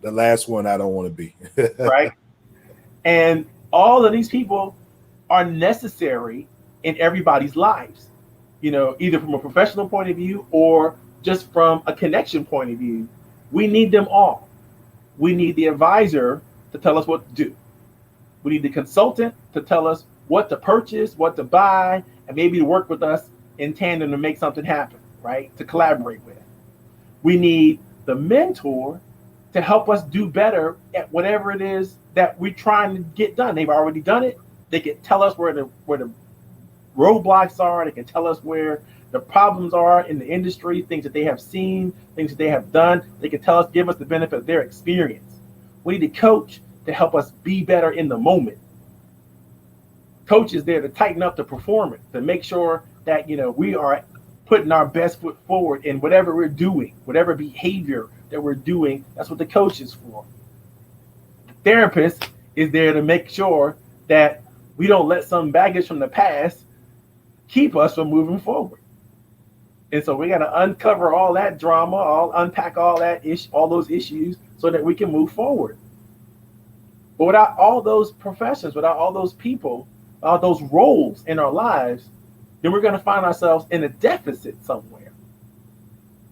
The last one I don't want to be. Right? And all of these people are necessary in everybody's lives, either from a professional point of view or just from a connection point of view, we need them all. We need the advisor to tell us what to do. We need the consultant to tell us what to purchase, what to buy, and maybe to work with us in tandem to make something happen, right? To collaborate with. We need the mentor to help us do better at whatever it is that we're trying to get done. They've already done it. They can tell us where the roadblocks are. They can tell us where the problems are in the industry, things that they have seen, things that they have done. They can tell us, give us the benefit of their experience. We need a coach to help us be better in the moment. Coach is there to tighten up the performance, to make sure that we are putting our best foot forward in whatever we're doing, whatever behavior that we're doing. That's what the coach is for. The therapist is there to make sure that we don't let some baggage from the past keep us from moving forward. And so we got to uncover all that drama, unpack all those issues so that we can move forward. But without all those professions, without all those people, all those roles in our lives, then we're going to find ourselves in a deficit somewhere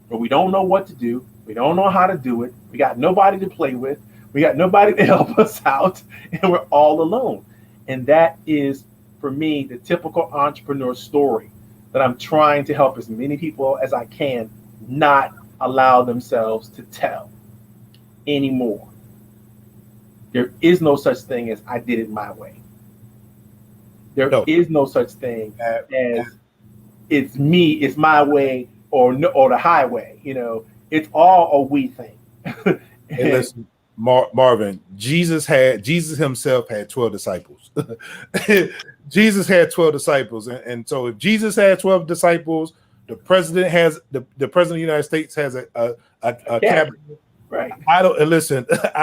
where we don't know what to do. We don't know how to do it. We got nobody to play with. We got nobody to help us out, and we're all alone. And that is, for me, the typical entrepreneur story that I'm trying to help as many people as I can not allow themselves to tell anymore. There is no such thing as I did it my way. There is no such thing as it's me, it's my way, or the highway. It's all a we thing. And listen, Marvin, Jesus himself had 12 disciples. Jesus had 12 disciples. And so if Jesus had 12 disciples, the president of the United States has a cabinet. Right. I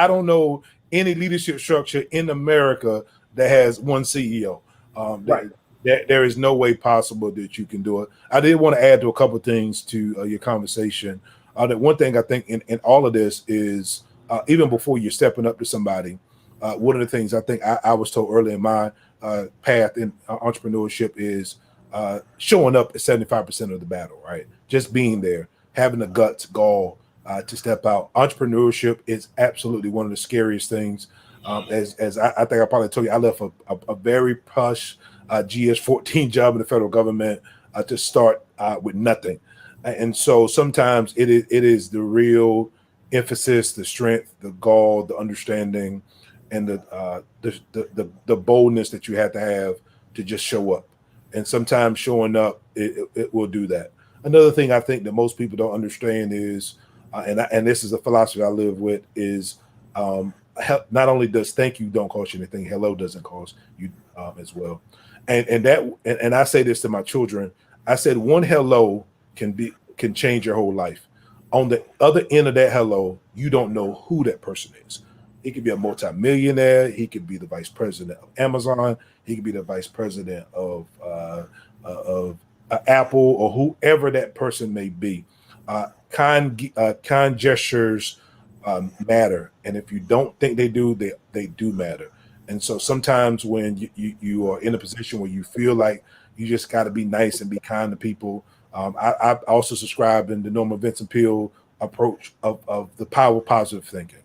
don't know any leadership structure in America that has one CEO. Right. There is no way possible that you can do it. I did want to add to a couple of things to your conversation. That one thing I think in all of this is even before you're stepping up to somebody, one of the things I think I was told early in my path in entrepreneurship is showing up at 75% of the battle, right? Just being there, having the guts, gall to step out. Entrepreneurship is absolutely one of the scariest things. As I think I probably told you, I left a very plush GS-14 job in the federal government to start with nothing. And so sometimes it is the real emphasis, the strength, the gall, the understanding, and the boldness that you have to just show up. And sometimes showing up, it will do that. Another thing I think that most people don't understand is, and this is a philosophy I live with, is not only does thank you don't cost you anything, hello doesn't cost you as well. And I say this to my children. I said one hello can change your whole life. On the other end of that hello, you don't know who that person is. He could be a multimillionaire. He could be the vice president of Amazon. He could be the vice president of Apple, or whoever that person may be. Kind gestures matter, and if you don't think they do, they do matter. And so sometimes when you are in a position where you feel like you just got to be nice and be kind to people, I also subscribe in the Norman Vincent Peale approach of the power of positive thinking.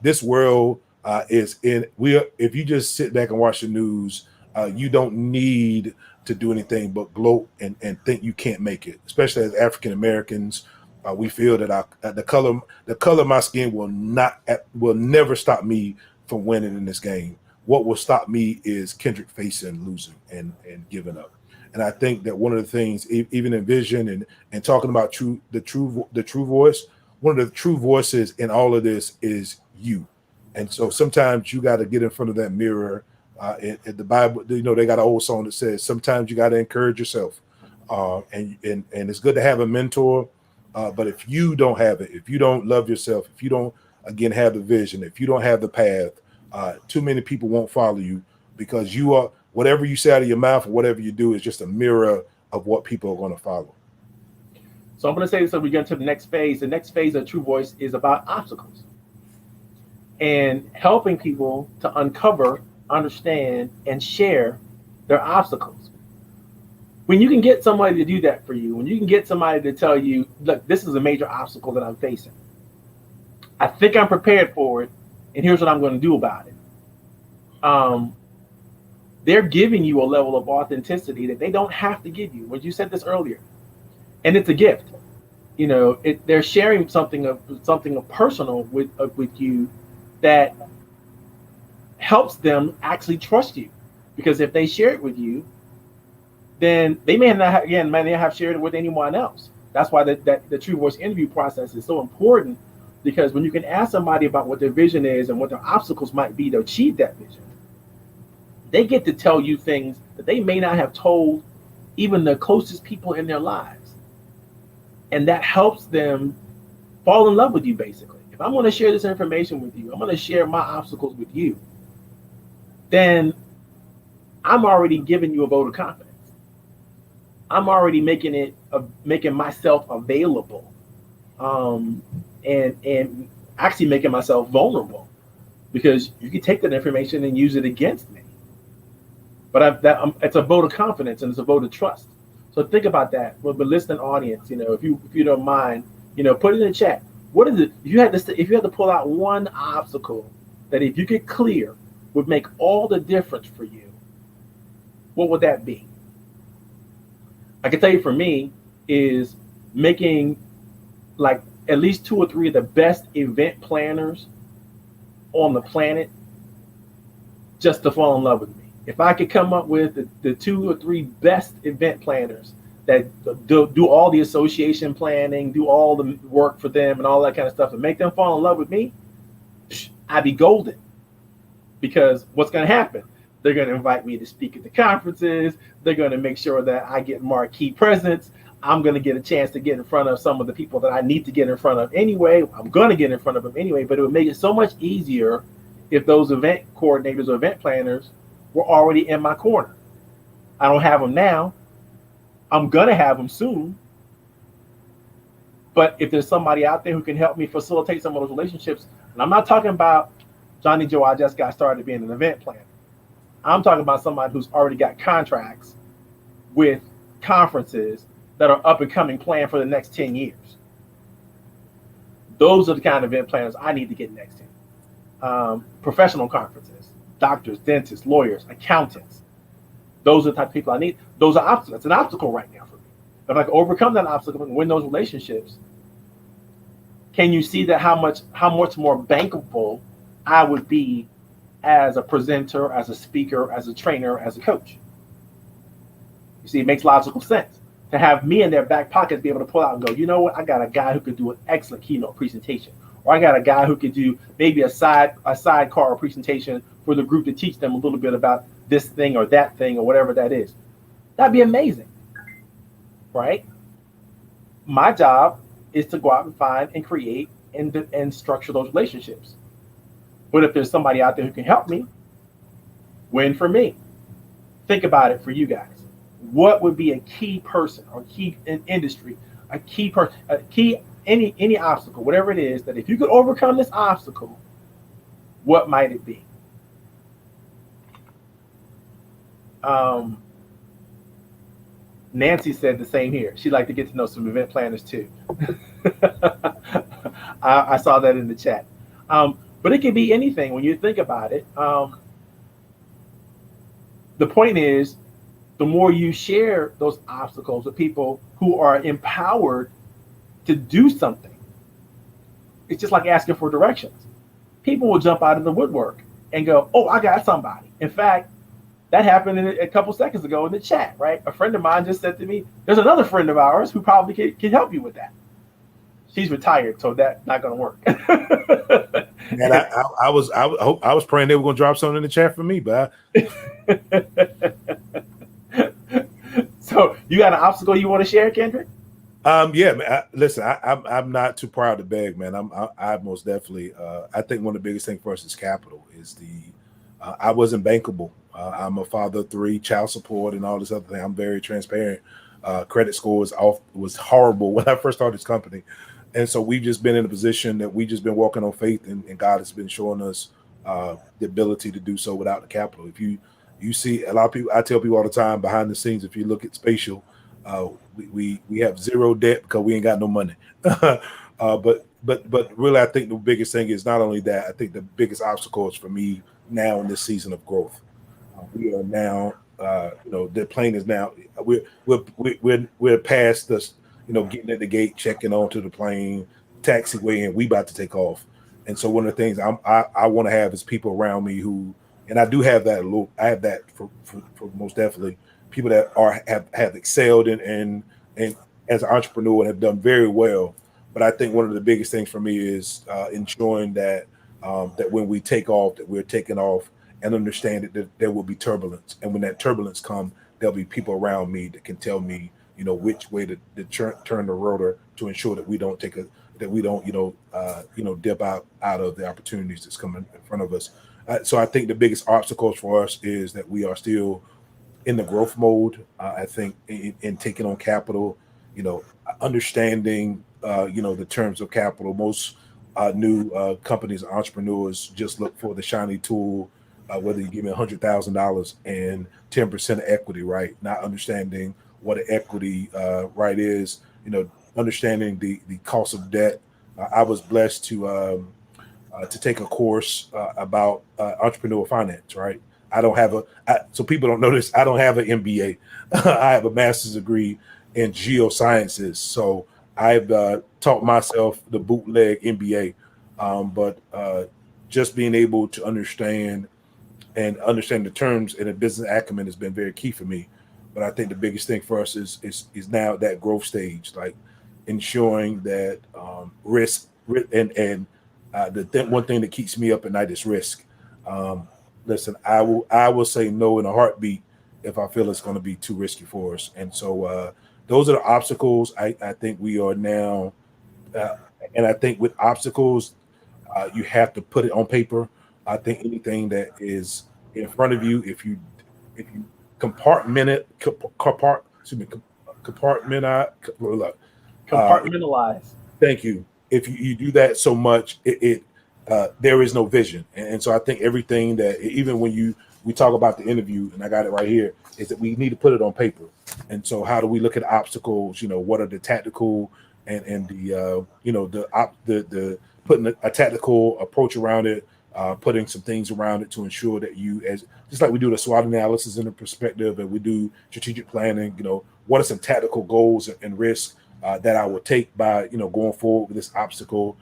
This world if you just sit back and watch the news, you don't need to do anything but gloat and think you can't make it. Especially as African Americans, we feel that the color of my skin will never stop me from winning in this game. What will stop me is Kendrick facing losing and giving up. And I think that one of the things, even in vision and talking about the true voice, one of the true voices in all of this is you. And so sometimes you got to get in front of that mirror. In the Bible, they got an old song that says sometimes you got to encourage yourself. And it's good to have a mentor. But if you don't have it, if you don't love yourself, if you don't, again, have the vision, if you don't have the path, too many people won't follow you, because you are, whatever you say out of your mouth or whatever you do is just a mirror of what people are going to follow. So I'm going to say this, so we get to the next phase. The next phase of True Voice is about obstacles and helping people to uncover, understand, and share their obstacles. When you can get somebody to do that for you, when you can get somebody to tell you, look, this is a major obstacle that I'm facing. I think I'm prepared for it, and here's what I'm going to do about it. Um, they're giving you a level of authenticity that they don't have to give you. When you said this earlier, and it's a gift. They're sharing something of personal with you that helps them actually trust you, because if they share it with you, then they may not have shared it with anyone else. That's why the True Voice interview process is so important, because when you can ask somebody about what their vision is and what their obstacles might be to achieve that vision, they get to tell you things that they may not have told even the closest people in their lives. And that helps them fall in love with you, basically. If I'm going to share this information with you, I'm going to share my obstacles with you, then I'm already giving you a vote of confidence. I'm already making myself available, and actually making myself vulnerable, because you can take that information and use it against me. But it's a vote of confidence, and it's a vote of trust. So think about that. Well, the listening audience, if you don't mind, put it in the chat. What is it? If you had to pull out one obstacle that, if you could clear, would make all the difference for you, what would that be? I can tell you, for me, is making like at least 2 or 3 of the best event planners on the planet just to fall in love with me. If I could come up with the 2 or 3 best event planners that do all the association planning, do all the work for them and all that kind of stuff, and make them fall in love with me, I'd be golden. Because what's going to happen? They're going to invite me to speak at the conferences. They're going to make sure that I get marquee presence. I'm going to get a chance to get in front of some of the people that I need to get in front of anyway. I'm going to get in front of them anyway, but it would make it so much easier if those event coordinators or event planners were already in my corner. I don't have them now. I'm going to have them soon. But if there's somebody out there who can help me facilitate some of those relationships, and I'm not talking about Johnny Joe, I just got started being an event planner. I'm talking about somebody who's already got contracts with conferences that are up and coming, planned for the next 10 years. Those are the kind of event planners I need to get next to. Professional conferences, doctors, dentists, lawyers, accountants. Those are the type of people I need. Those are obstacles. It's an obstacle right now for me. If I can overcome that obstacle and win those relationships, can you see that how much more bankable I would be as a presenter, as a speaker, as a trainer, as a coach? You see, it makes logical sense to have me in their back pocket, to be able to pull out and go, you know what, I got a guy who could do an excellent keynote presentation, or I got a guy who could do maybe a sidecar presentation for the group to teach them a little bit about this thing or that thing or whatever that is. That'd be amazing, right? My job is to go out and find and create and structure those relationships. But if there's somebody out there who can help me, win for me. Think about it for you guys. What would be a key person or key in industry, a key person, any obstacle, whatever it is, that if you could overcome this obstacle, what might it be? Nancy said the same here. She'd like to get to know some event planners too. I saw that in the chat. But it can be anything when you think about it. The point is, the more you share those obstacles with people who are empowered to do something, it's just like asking for directions. People will jump out of the woodwork and go, oh, I got somebody. In fact, that happened a couple seconds ago in the chat, right? A friend of mine just said to me, there's another friend of ours who probably can help you with that. She's retired, so that's not going to work. And I was praying they were going to drop something in the chat for me, but So you got an obstacle you want to share, Kendrick? Yeah, man. Listen, I'm not too proud to beg, man. I most definitely. I think one of the biggest things for us is capital. Is I wasn't bankable. I'm a father of 3, child support, and all this other thing. I'm very transparent. Credit score was horrible when I first started this company. And so we've just been in a position that we've just been walking on faith, and God has been showing us the ability to do so without the capital. If you You see a lot of people. I tell people all the time behind the scenes. If you look at Spatial, we have zero debt because we ain't got no money. But really, I think the biggest thing is not only that. I think the biggest obstacle is for me now in this season of growth. We are now, the plane is now. We're past this. Getting at the gate, checking onto the plane, taxiway, and we about to take off. And so one of the things I want to have is people around me who, and I do have that. I have that for most definitely people that have excelled and as an entrepreneur and have done very well. But I think one of the biggest things for me is ensuring that that when we take off, that we're taking off and understand that there will be turbulence. And when that turbulence comes, there'll be people around me that can tell me, which way to turn the rotor to ensure that we don't dip out of the opportunities that's coming in front of us. So I think the biggest obstacles for us is that we are still in the growth mode. I think in taking on capital, understanding, the terms of capital. Most new companies, entrepreneurs just look for the shiny tool, whether you give me $100,000 and 10% of equity, right? Not understanding what an equity right is, understanding the cost of debt. I was blessed to take a course about entrepreneurial finance, right? I don't have so people don't know this, I don't have an MBA. I have a master's degree in geosciences. So I've taught myself the bootleg MBA. But just being able to understand the terms and the business acumen has been very key for me. But I think the biggest thing for us is now that growth stage, like ensuring that risk and one thing that keeps me up at night is risk. Listen, I will say no in a heartbeat if I feel it's going to be too risky for us. And so those are the obstacles. I think we are now, and I think with obstacles, you have to put it on paper. I think anything that is in front of you, if you compartmentalize. Thank you. If you do that so much, there is no vision. And so I think everything that, even when we talk about the interview, and I got it right here, is that we need to put it on paper. And so how do we look at obstacles? What are the tactical and the putting a tactical approach around it, putting some things around it to ensure that just like we do the SWOT analysis in the perspective and we do strategic planning, what are some tactical goals and risks that I will take by, going forward with this obstacle?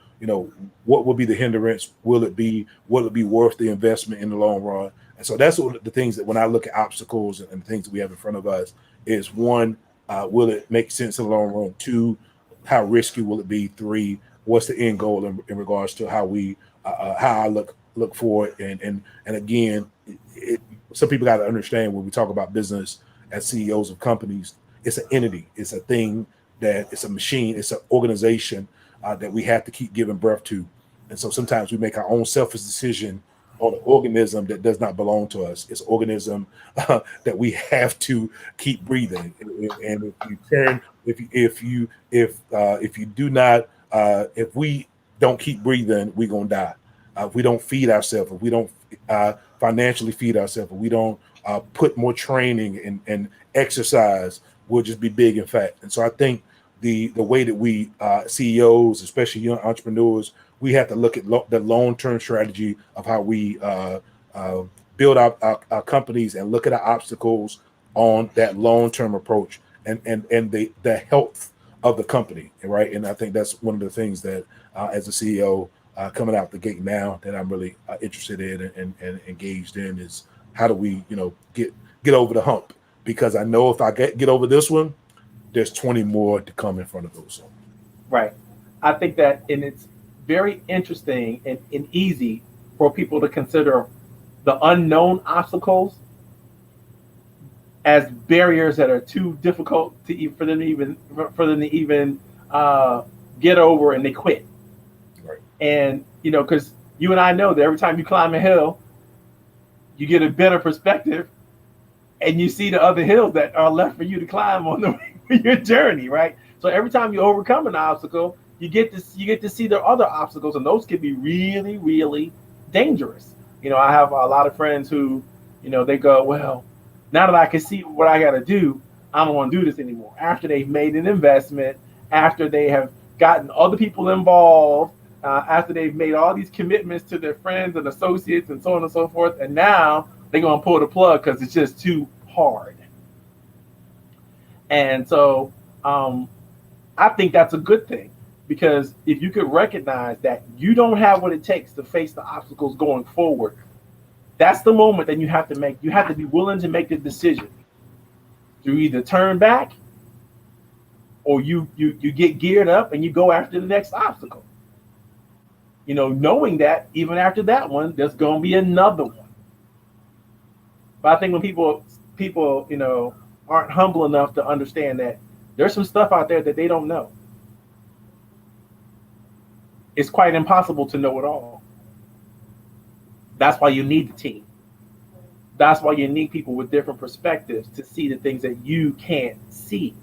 What will be the hindrance? Will it be worth the investment in the long run? And so that's one of the things that when I look at obstacles and things that we have in front of us is, one, will it make sense in the long run? Two, how risky will it be? Three, what's the end goal in regards to how I look for it? And again, some people got to understand when we talk about business as CEOs of companies, it's an entity, it's a thing, that it's a machine, it's an organization that we have to keep giving birth to. And so sometimes we make our own selfish decision on an organism that does not belong to us. It's an organism that we have to keep breathing. And if we don't keep breathing, we're gonna die. If we don't feed ourselves, if we don't financially feed ourselves, if we don't put more training and exercise, we'll just be big and fat. And so I think the way that we CEOs, especially young entrepreneurs, we have to look at the long-term strategy of how we build our companies and look at our obstacles on that long-term approach and the health of the company, right? And I think that's one of the things that as a CEO coming out the gate now that I'm really interested in and engaged in is how do we get over the hump? Because I know if I get over this one, there's 20 more to come in front of those. Right. I think that, and it's very interesting and easy for people to consider the unknown obstacles as barriers that are too difficult for them to even get over, and they quit. Right. And because you and I know that every time you climb a hill, you get a better perspective, and you see the other hills that are left for you to climb on your journey, right? So every time you overcome an obstacle, you get to see the other obstacles, and those can be really, really dangerous. I have a lot of friends who They go, well, now that I can see what I got to do, I don't want to do this anymore. After they've made an investment, after they have gotten other people involved, after they've made all these commitments to their friends and associates and so on and so forth, and now they're going to pull the plug because it's just too hard. And so I think that's a good thing, because if you could recognize that you don't have what it takes to face the obstacles going forward, that's the moment that you have to be willing to make the decision to either turn back, or you get geared up and you go after the next obstacle. Knowing that even after that one, there's going to be another one. But I think when people aren't humble enough to understand that there's some stuff out there that they don't know. It's quite impossible to know it all. That's why you need the team. That's why you need people with different perspectives to see the things that you can't see,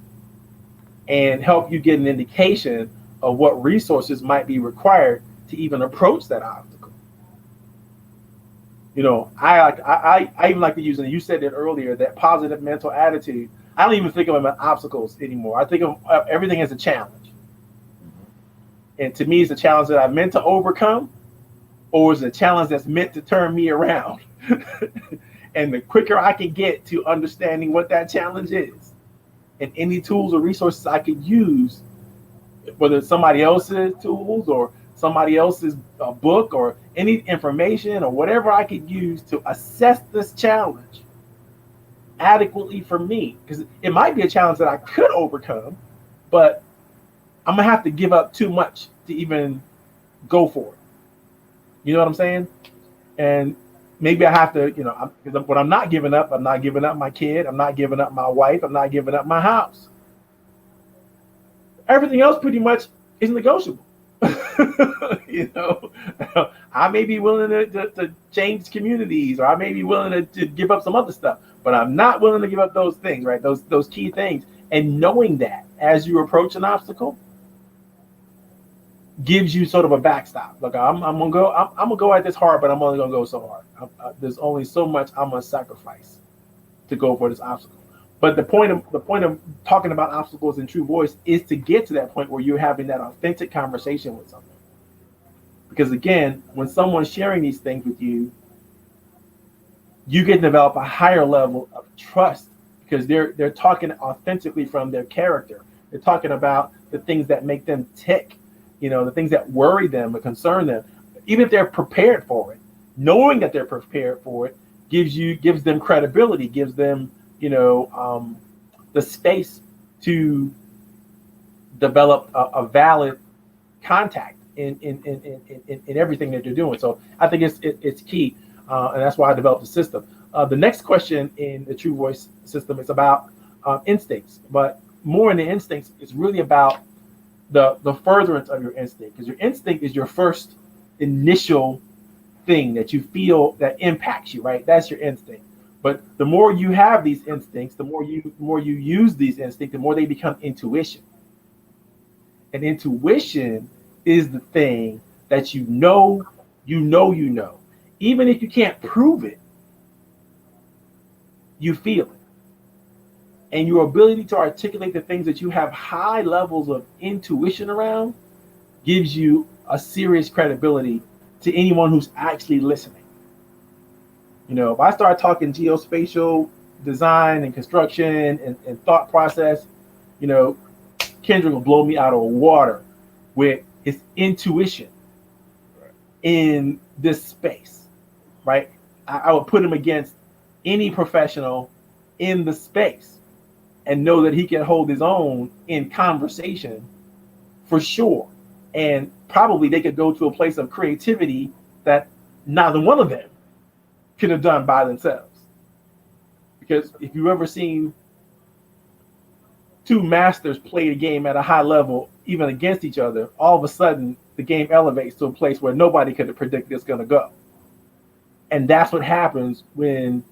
and help you get an indication of what resources might be required to even approach that obstacle. I even like to use, and you said it earlier, that positive mental attitude. I don't even think of them as obstacles anymore. I think of everything as a challenge. And to me, it's a challenge that I'm meant to overcome, or is a challenge that's meant to turn me around. And the quicker I can get to understanding what that challenge is, and any tools or resources I could use, whether it's somebody else's tools or somebody else's book or any information or whatever I could use to assess this challenge adequately for me, because it might be a challenge that I could overcome, but I'm gonna have to give up too much to even go for it. You know what I'm saying? And maybe I have to, when I'm not giving up my kid, I'm not giving up my wife, I'm not giving up my house. Everything else pretty much is negotiable. I may be willing to change communities, or I may be willing to give up some other stuff, but I'm not willing to give up those things, right? Those key things. And knowing that as you approach an obstacle gives you sort of a backstop. Like, I'm gonna go at this hard, but I'm only gonna go so hard. There's only so much I'm gonna sacrifice to go for this obstacle. But the point of talking about obstacles in True Voice is to get to that point where you're having that authentic conversation with someone. Because again, when someone's sharing these things with you, you can develop a higher level of trust, because they're talking authentically from their character. They're talking about the things that make them tick, the things that worry them or concern them. Even if they're prepared for it, knowing that they're prepared for it gives them credibility, gives them the space to develop a valid contact in everything that they're doing. So I think it's key, and that's why I developed the system. The next question in the True Voice system is about instincts, but more in the instincts, it's really about the furtherance of your instinct, because your instinct is your first initial thing that you feel that impacts you, right? That's your instinct. But the more you have these instincts, the more you use these instincts, the more they become intuition. And intuition is the thing that you know. Even if you can't prove it, you feel it. And your ability to articulate the things that you have high levels of intuition around gives you a serious credibility to anyone who's actually listening. If I start talking geospatial design and construction and thought process, Kendrick will blow me out of water with his intuition in this space, right? I would put him against any professional in the space and know that he can hold his own in conversation for sure. And probably they could go to a place of creativity that neither one of them could have done by themselves. Because if you've ever seen two masters play a game at a high level, even against each other, all of a sudden the game elevates to a place where nobody could have predicted it's going to go. And that's what happens when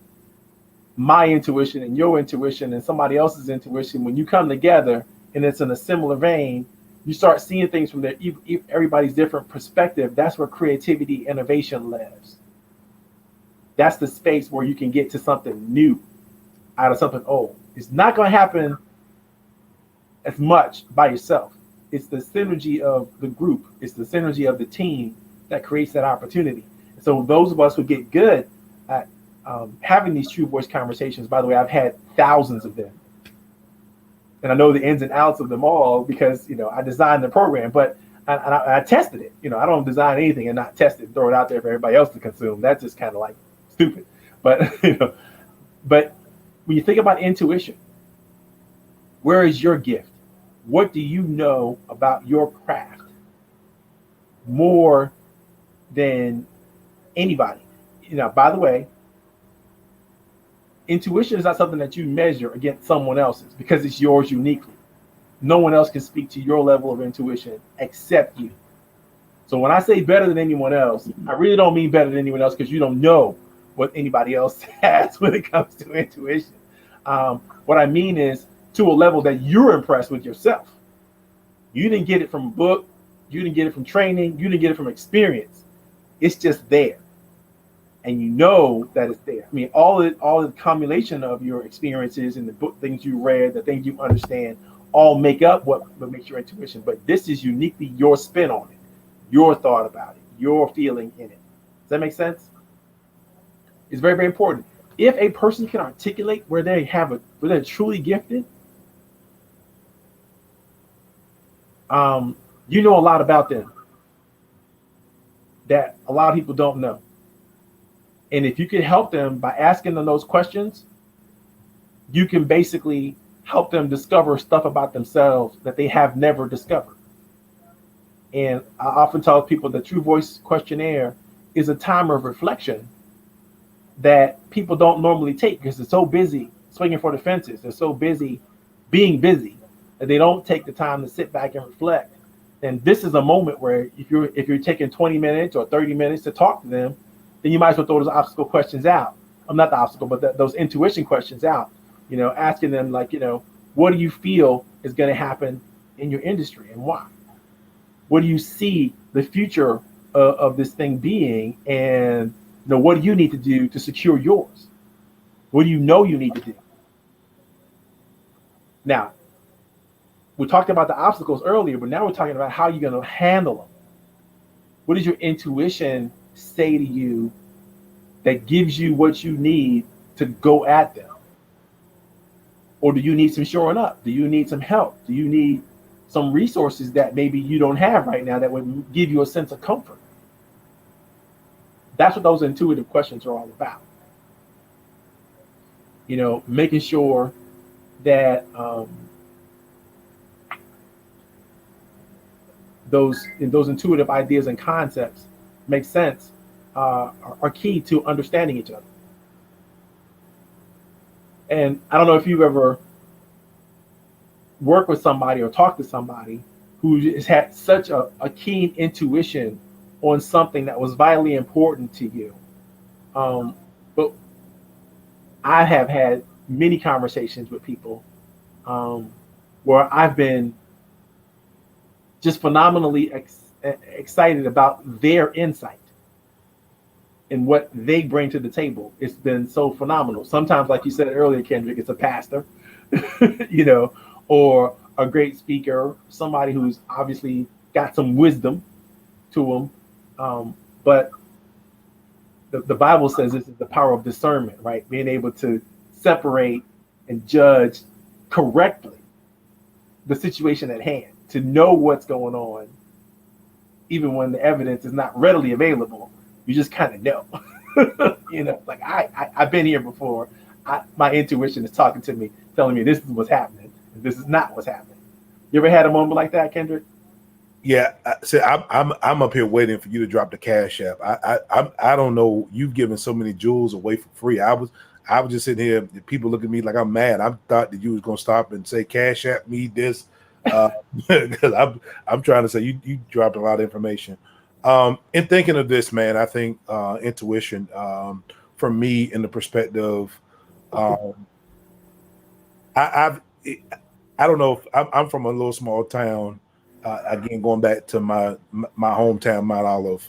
my intuition and your intuition and somebody else's intuition, when you come together and it's in a similar vein, you start seeing things from everybody's different perspective. That's where creativity, innovation lives. That's the space where you can get to something new out of something old. It's not going to happen as much by yourself. It's the synergy of the group, it's the synergy of the team that creates that opportunity. So those of us who get good at having these true voice conversations, by the way, I've had thousands of them, and I know the ins and outs of them all because I designed the program, but I tested it. I don't design anything and not test it and throw it out there for everybody else to consume. That's just kind of like stupid. But but when you think about intuition, where is your gift? What do you know about your craft more than anybody? By the way, intuition is not something that you measure against someone else's because it's yours uniquely. No one else can speak to your level of intuition except you. So when I say better than anyone else, I really don't mean better than anyone else because you don't know what anybody else has when it comes to intuition. What I mean is to a level that you're impressed with yourself. You didn't get it from a book. You didn't get it from training. You didn't get it from experience. It's just there. And you know that it's there. I mean, all the combination of your experiences and the book things you read, the things you understand, all make up what makes your intuition. But this is uniquely your spin on it, your thought about it, your feeling in it. Does that make sense? It's very, very important. If a person can articulate where they're truly gifted, you know a lot about them that a lot of people don't know. And if you can help them by asking them those questions, you can basically help them discover stuff about themselves that they have never discovered. And I often tell people the True Voice questionnaire is a time of reflection that people don't normally take because they're so busy swinging for the fences. They're so busy being busy that they don't take the time to sit back and reflect. And this is a moment where if you're taking 20 minutes or 30 minutes to talk to them, then you might as well throw those obstacle questions out. Not the obstacle, but those intuition questions out. Asking them like, what do you feel is going to happen in your industry and why? What do you see the future of this thing being? And what do you need to do to secure yours? What do you know you need to do? Now, we talked about the obstacles earlier, but now we're talking about how you're going to handle them. What does your intuition say to you that gives you what you need to go at them? Or do you need some shoring up? Do you need some help? Do you need some resources that maybe you don't have right now that would give you a sense of comfort? That's what those intuitive questions are all about. Making sure that those intuitive ideas and concepts make sense are key to understanding each other. And I don't know if you've ever worked with somebody or talked to somebody who has had such a keen intuition on something that was vitally important to you. But I have had many conversations with people where I've been just phenomenally excited about their insight and what they bring to the table. It's been so phenomenal. Sometimes, like you said earlier, Kendrick, it's a pastor, or a great speaker, somebody who's obviously got some wisdom to them. But the Bible says this is the power of discernment, right? Being able to separate and judge correctly the situation at hand, to know what's going on, even when the evidence is not readily available. You just kind of know, like I've been here before. My intuition is talking to me, telling me this is what's happening. And this is not what's happening. You ever had a moment like that, Kendrick? Yeah, I'm up here waiting for you to drop the Cash App. I don't know. You've given so many jewels away for free. I was just sitting here. People look at me like I'm mad. I thought that you was gonna stop and say Cash App me this, because I'm trying to say you dropped a lot of information. In thinking of this, man, I think intuition, for me, in the perspective, I don't know if I'm from a little small town. Again, going back to my hometown, Mount Olive.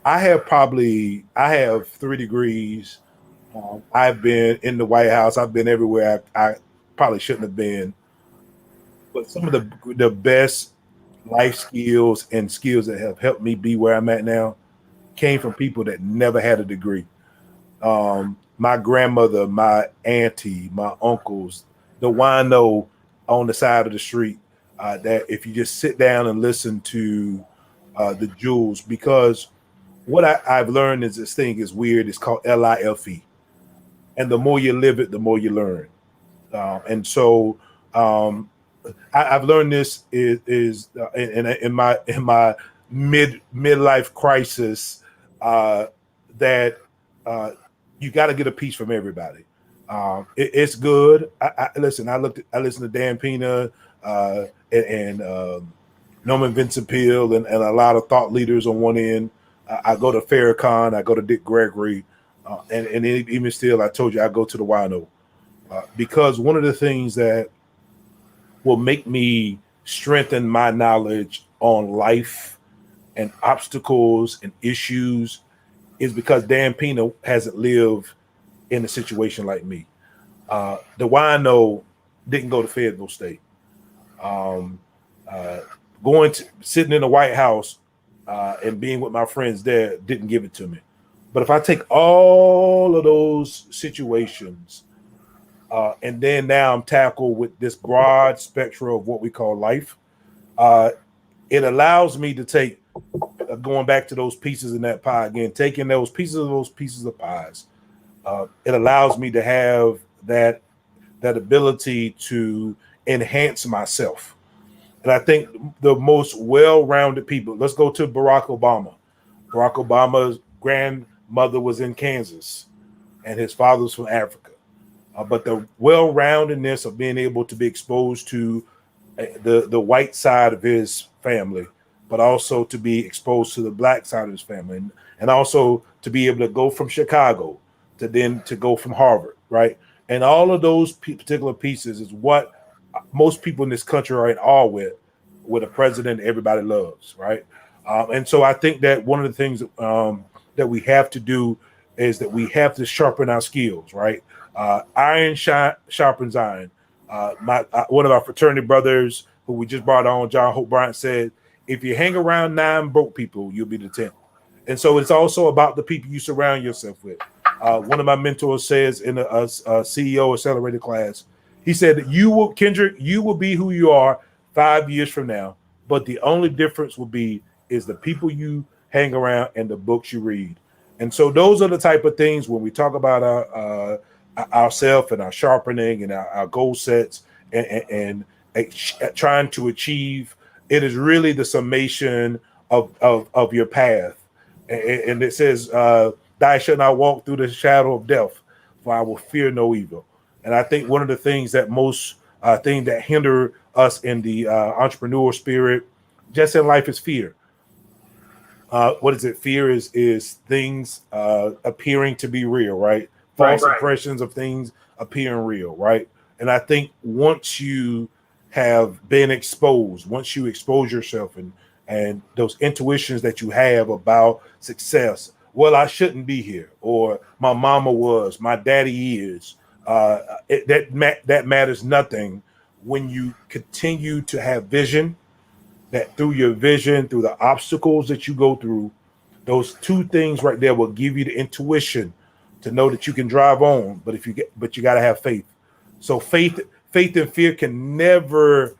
I have 3 degrees. I've been in the White House. I've been everywhere I probably shouldn't have been. But some of the best life skills and skills that have helped me be where I'm at now came from people that never had a degree. My grandmother, my auntie, my uncles, the wino on the side of the street. That if you just sit down and listen to the jewels, because what I've learned is this thing is weird. It's called LIFE, and the more you live it, the more you learn. And so I've learned this is in my midlife crisis that you got to get a piece from everybody. It's good. Listen. I listened to Dan Pena and Norman Vincent Peale and a lot of thought leaders on one end. I go to Farrakhan. I go to Dick Gregory, and even still, I told you I go to the Wino because one of the things that will make me strengthen my knowledge on life and obstacles and issues is because Dan Pena hasn't lived in a situation like me. The wino didn't go to Fayetteville State. Um, sitting in the White House and being with my friends there didn't give it to me. But if I take all of those situations and then now I'm tackled with this broad spectrum of what we call life, it allows me to take going back to those pieces in that pie again, taking those pieces of pies. It allows me to have that ability to enhance myself. And I think the most well-rounded people, let's go to Barack Obama. Barack Obama's grandmother was in Kansas and his father was from Africa. But the well-roundedness of being able to be exposed to the white side of his family, but also to be exposed to the black side of his family, and also to be able to go from Chicago to go from Harvard, right? And all of those particular pieces is what most people in this country are in awe with a president everybody loves, right? And so I think that one of the things that we have to do is that we have to sharpen our skills, right? Iron sharpens iron. One of our fraternity brothers who we just brought on, John Hope Bryant, said, if you hang around 9 broke people, you'll be the 10th. And so it's also about the people you surround yourself with. One of my mentors says in a CEO accelerated class, he said that Kendrick, you will be who you are 5 years from now, but the only difference will be is the people you hang around and the books you read. And so those are the type of things when we talk about ourself and our sharpening and our goal sets and trying to achieve. It is really the summation of your path. And it says, "Thou shalt not walk through the shadow of death, for I will fear no evil." And I think one of the things that thing that hinder us in the entrepreneurial spirit, just in life, is fear. What is it? Fear is things appearing to be real, right? False impressions of things appearing real, right? And I think once you have been exposed, once you expose yourself and those intuitions that you have about success, well, I shouldn't be here, or my mama was, my daddy is. That matters nothing when you continue to have vision. That through your vision, through the obstacles that you go through, those two things right there will give you the intuition to know that you can drive on. But you got to have faith. So faith and fear can never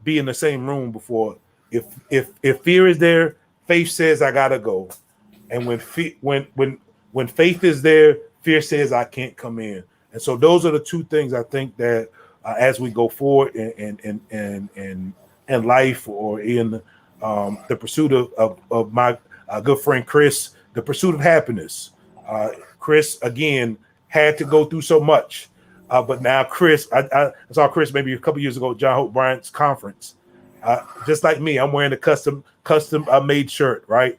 be in the same room before. If fear is there, faith says I gotta go, and when faith is there, fear says I can't come in. And so those are the two things I think that as we go forward in life or in the pursuit of my good friend Chris, the pursuit of happiness. Chris again had to go through so much. But now Chris, I saw Chris maybe a couple years ago at John Hope Bryant's conference. Just like me, I'm wearing a custom made shirt, right?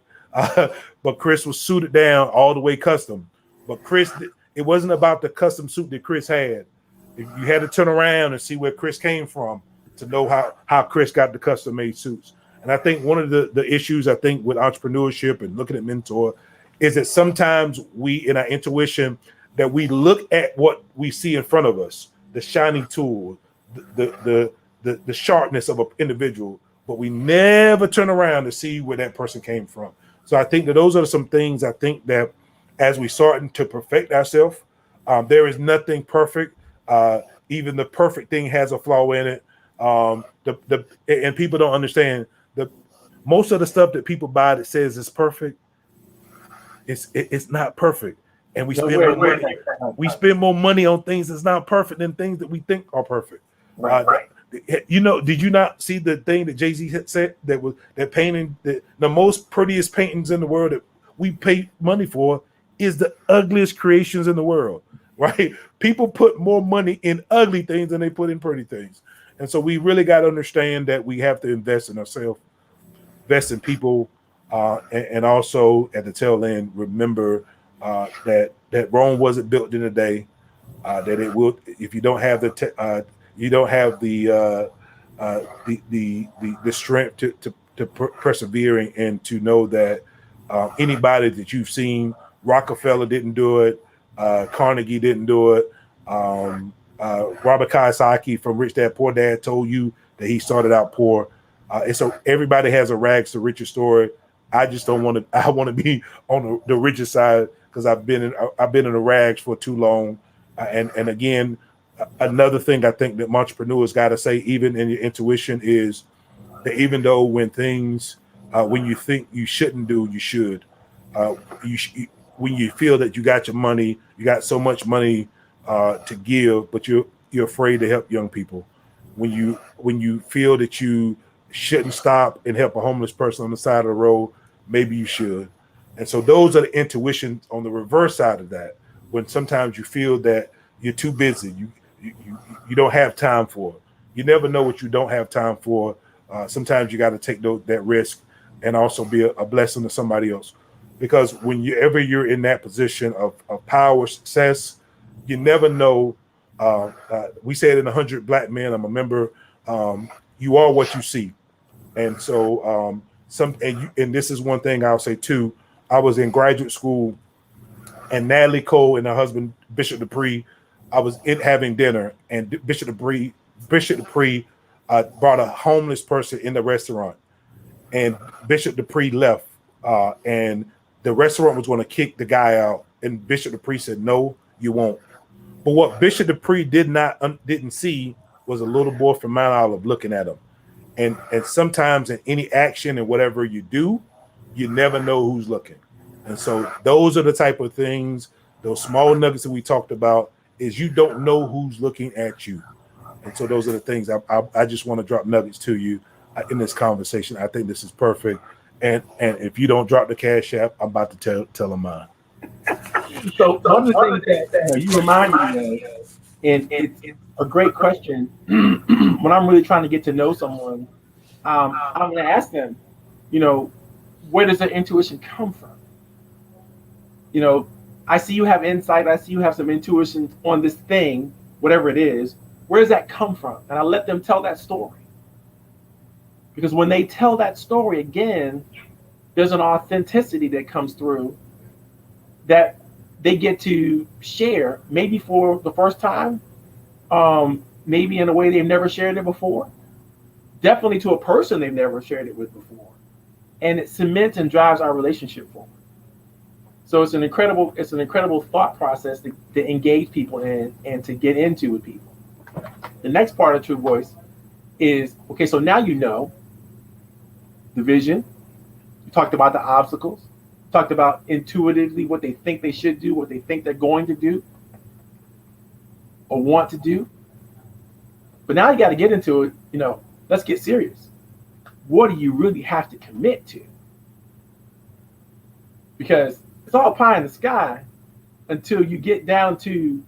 But Chris was suited down all the way custom. But Chris, it wasn't about the custom suit that Chris had. You had to turn around and see where Chris came from to know how Chris got the custom made suits. And I think one of the issues I think with entrepreneurship and looking at mentor is that sometimes we, in our intuition, that we look at what we see in front of us, the shiny tool, the sharpness of an individual, but we never turn around to see where that person came from. So I think that those are some things I think that as we starting to perfect ourselves, there is nothing perfect. Even the perfect thing has a flaw in it. And people don't understand the most of the stuff that people buy that says it's perfect. It's not perfect, and we spend more money. We spend more money on things that's not perfect than things that we think are perfect. Right. You know, did you not see the thing that Jay-Z had said that was that painting, the most prettiest paintings in the world that we pay money for is the ugliest creations in the world, right? People put more money in ugly things than they put in pretty things. And so we really got to understand that we have to invest in ourselves, invest in people, and also at the tail end, remember that Rome wasn't built in a day. That it will, if you don't have you don't have the strength to persevere and to know that anybody that you've seen, Rockefeller didn't do it, Carnegie didn't do it, Robert Kiyosaki from Rich Dad Poor Dad told you that he started out poor. And so everybody has a rags to riches story. I just don't want to. I want to be on the richer side because I've been in the rags for too long. And again, another thing I think that entrepreneurs got to say, even in your intuition, is that even though when things, when you think you shouldn't do, you should. When you feel that you got your money, you got so much money to give, but you're afraid to help young people. When you feel that you shouldn't stop and help a homeless person on the side of the road, maybe you should. And so those are the intuitions on the reverse side of that. When sometimes you feel that you're too busy, you don't have time for it. You never know what you don't have time for. Sometimes you got to take that risk and also be a blessing to somebody else. Because whenever you're in that position of power, success, you never know. We said in 100 Black Men, I'm a member, you are what you see. And so and this is one thing I'll say too. I was in graduate school, and Natalie Cole and her husband Bishop Dupree, I was having dinner, and Bishop Dupree brought a homeless person in the restaurant, and Bishop Dupree left, and the restaurant was going to kick the guy out, and Bishop Dupree said, "No, you won't." But what Bishop Dupree didn't see was a little boy from Mount Olive looking at him. And sometimes in any action and whatever you do, you never know who's looking. And so those are the type of things, those small nuggets that we talked about, is you don't know who's looking at you. And so those are the things I just want to drop nuggets to you in this conversation. I think this is perfect. And if you don't drop the cash app, I'm about to tell them mine. So one of the things that you reminded me of, and it's a great question. When I'm really trying to get to know someone, I'm going to ask them, where does their intuition come from? I see you have insight. I see you have some intuition on this thing, whatever it is. Where does that come from? And I let them tell that story. Because when they tell that story, again, there's an authenticity that comes through that they get to share, maybe for the first time, maybe in a way they've never shared it before, definitely to a person they've never shared it with before. And it cements and drives our relationship forward. So it's an incredible thought process to engage people in and to get into with people. The next part of True Voice is, okay, so now you know the vision. You talked about the obstacles. You talked about intuitively what they think they should do, what they think they're going to do or want to do. But now you got to get into it, let's get serious. What do you really have to commit to? Because it's all pie in the sky until you get down to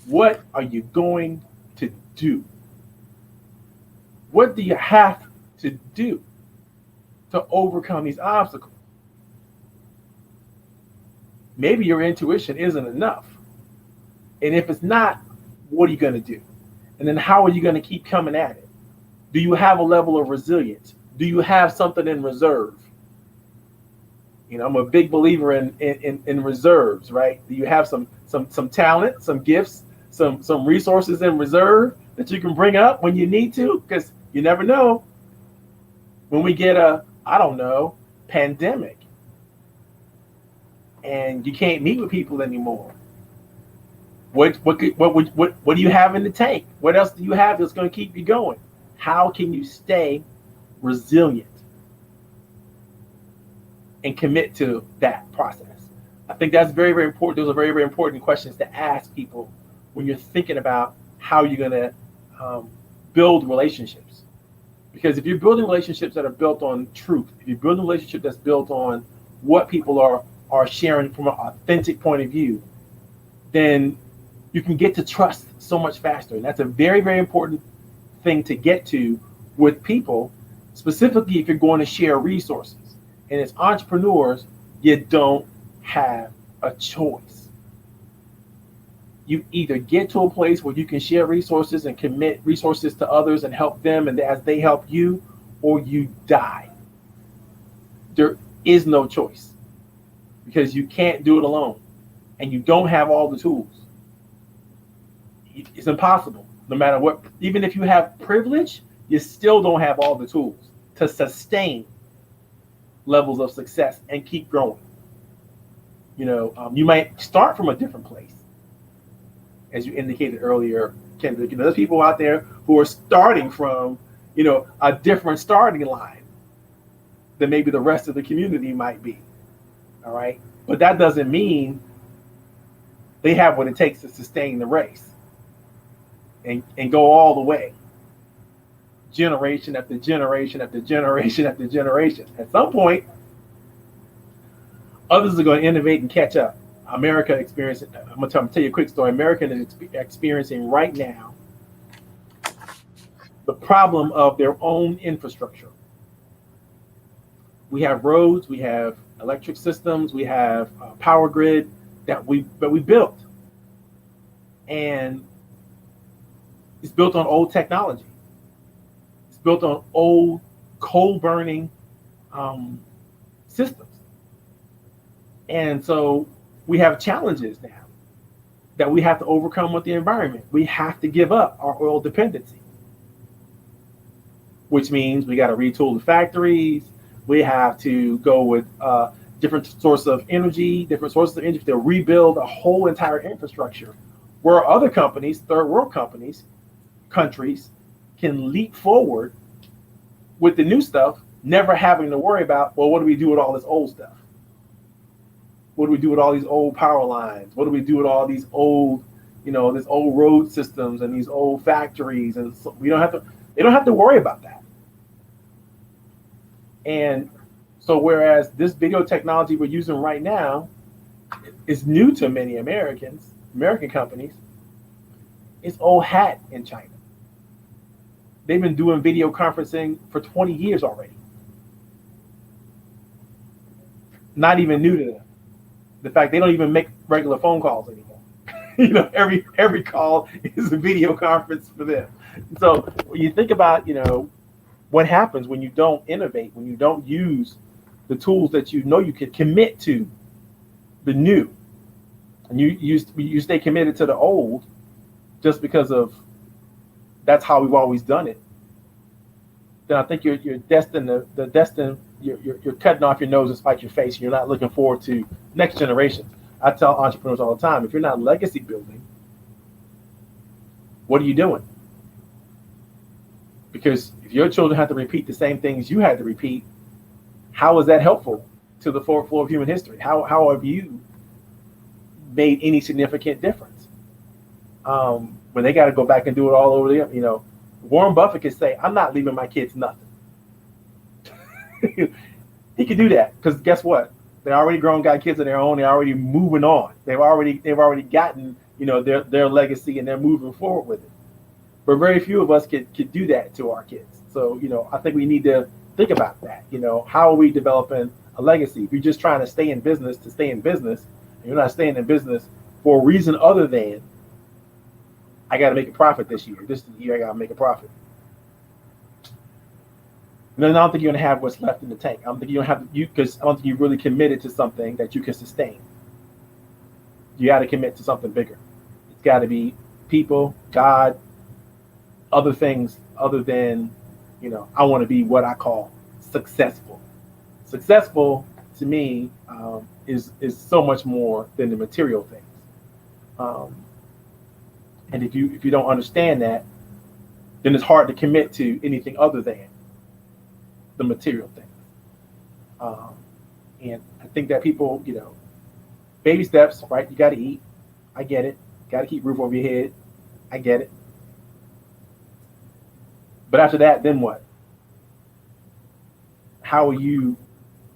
what are you going to do? What do you have to do to overcome these obstacles? Maybe your intuition isn't enough. And if it's not, what are you going to do? And then how are you going to keep coming at it? Do you have a level of resilience? Do you have something in reserve? I'm a big believer in reserves, right? Do you have some talent, some gifts, some resources in reserve that you can bring up when you need to? Because you never know when we get a, I don't know, pandemic and you can't meet with people anymore. What do you have in the tank? What else do you have that's going to keep you going? How can you stay resilient and commit to that process? I think that's very, very important. Those are very, very important questions to ask people when you're thinking about how you're going to build relationships. Because if you're building relationships that are built on truth, if you're building a relationship that's built on what people are sharing from an authentic point of view, then you can get to trust so much faster. And that's a very, very important thing to get to with people, specifically if you're going to share resources. And as entrepreneurs, you don't have a choice. You either get to a place where you can share resources and commit resources to others and help them, and as they help you, or you die. There is no choice because you can't do it alone and you don't have all the tools. It's impossible. No matter what, even if you have privilege, you still don't have all the tools to sustain levels of success and keep growing. You might start from a different place, as you indicated earlier, Kendrick. There's people out there who are starting from, a different starting line than maybe the rest of the community might be. All right, but that doesn't mean they have what it takes to sustain the race and go all the way, generation after generation after generation after generation. At some point, others are going to innovate and catch up. America experiencing, I'm going to tell you a quick story. America is experiencing right now the problem of their own infrastructure. We have roads, we have electric systems, we have a power grid that we built. And it's built on old technology. It's built on old coal burning systems. And so we have challenges now that we have to overcome with the environment. We have to give up our oil dependency, which means we got to retool the factories. We have to go with different sources of energy to rebuild a whole entire infrastructure where other companies, third world countries can leap forward with the new stuff, never having to worry about, well, what do we do with all this old stuff? What do we do with all these old power lines? What do we do with all these old, this old road systems and these old factories? And so they don't have to worry about that. And so whereas this video technology we're using right now is new to many American companies, it's old hat in China. They've been doing video conferencing for 20 years already. Not even new to them. The fact they don't even make regular phone calls anymore. Every call is a video conference for them. So when you think about, what happens when you don't innovate, when you don't use the tools that you can commit to the new, and you stay committed to the old just because of that's how we've always done it, then I think you're destined you're cutting off your nose to spite your face, and you're not looking forward to next generation. I tell entrepreneurs all the time, if you're not legacy building, what are you doing? Because if your children have to repeat the same things you had to repeat, how is that helpful to the flow of human history? How have you made any significant difference? When they got to go back and do it all over again, Warren Buffett could say, "I'm not leaving my kids nothing." He could do that because guess what? They're already grown, got kids of their own. They're already moving on. They've already gotten their legacy, and they're moving forward with it. But very few of us could do that to our kids. So I think we need to think about that. How are we developing a legacy? If you're just trying to stay in business to stay in business, and you're not staying in business for a reason other than I got to make a profit this year. This year I got to make a profit. And then I don't think you're gonna have what's left in the tank. I don't think you don't have you because I don't think you're really committed to something that you can sustain. You got to commit to something bigger. It's got to be people, God, other things other than, I want to be what I call successful. Successful to me is so much more than the material things. Um, and if you don't understand that, then it's hard to commit to anything other than the material thing. Um, and I think that people, baby steps, right? You got to eat. I get it. Got to keep roof over your head. I get it. But after that, then what? How are you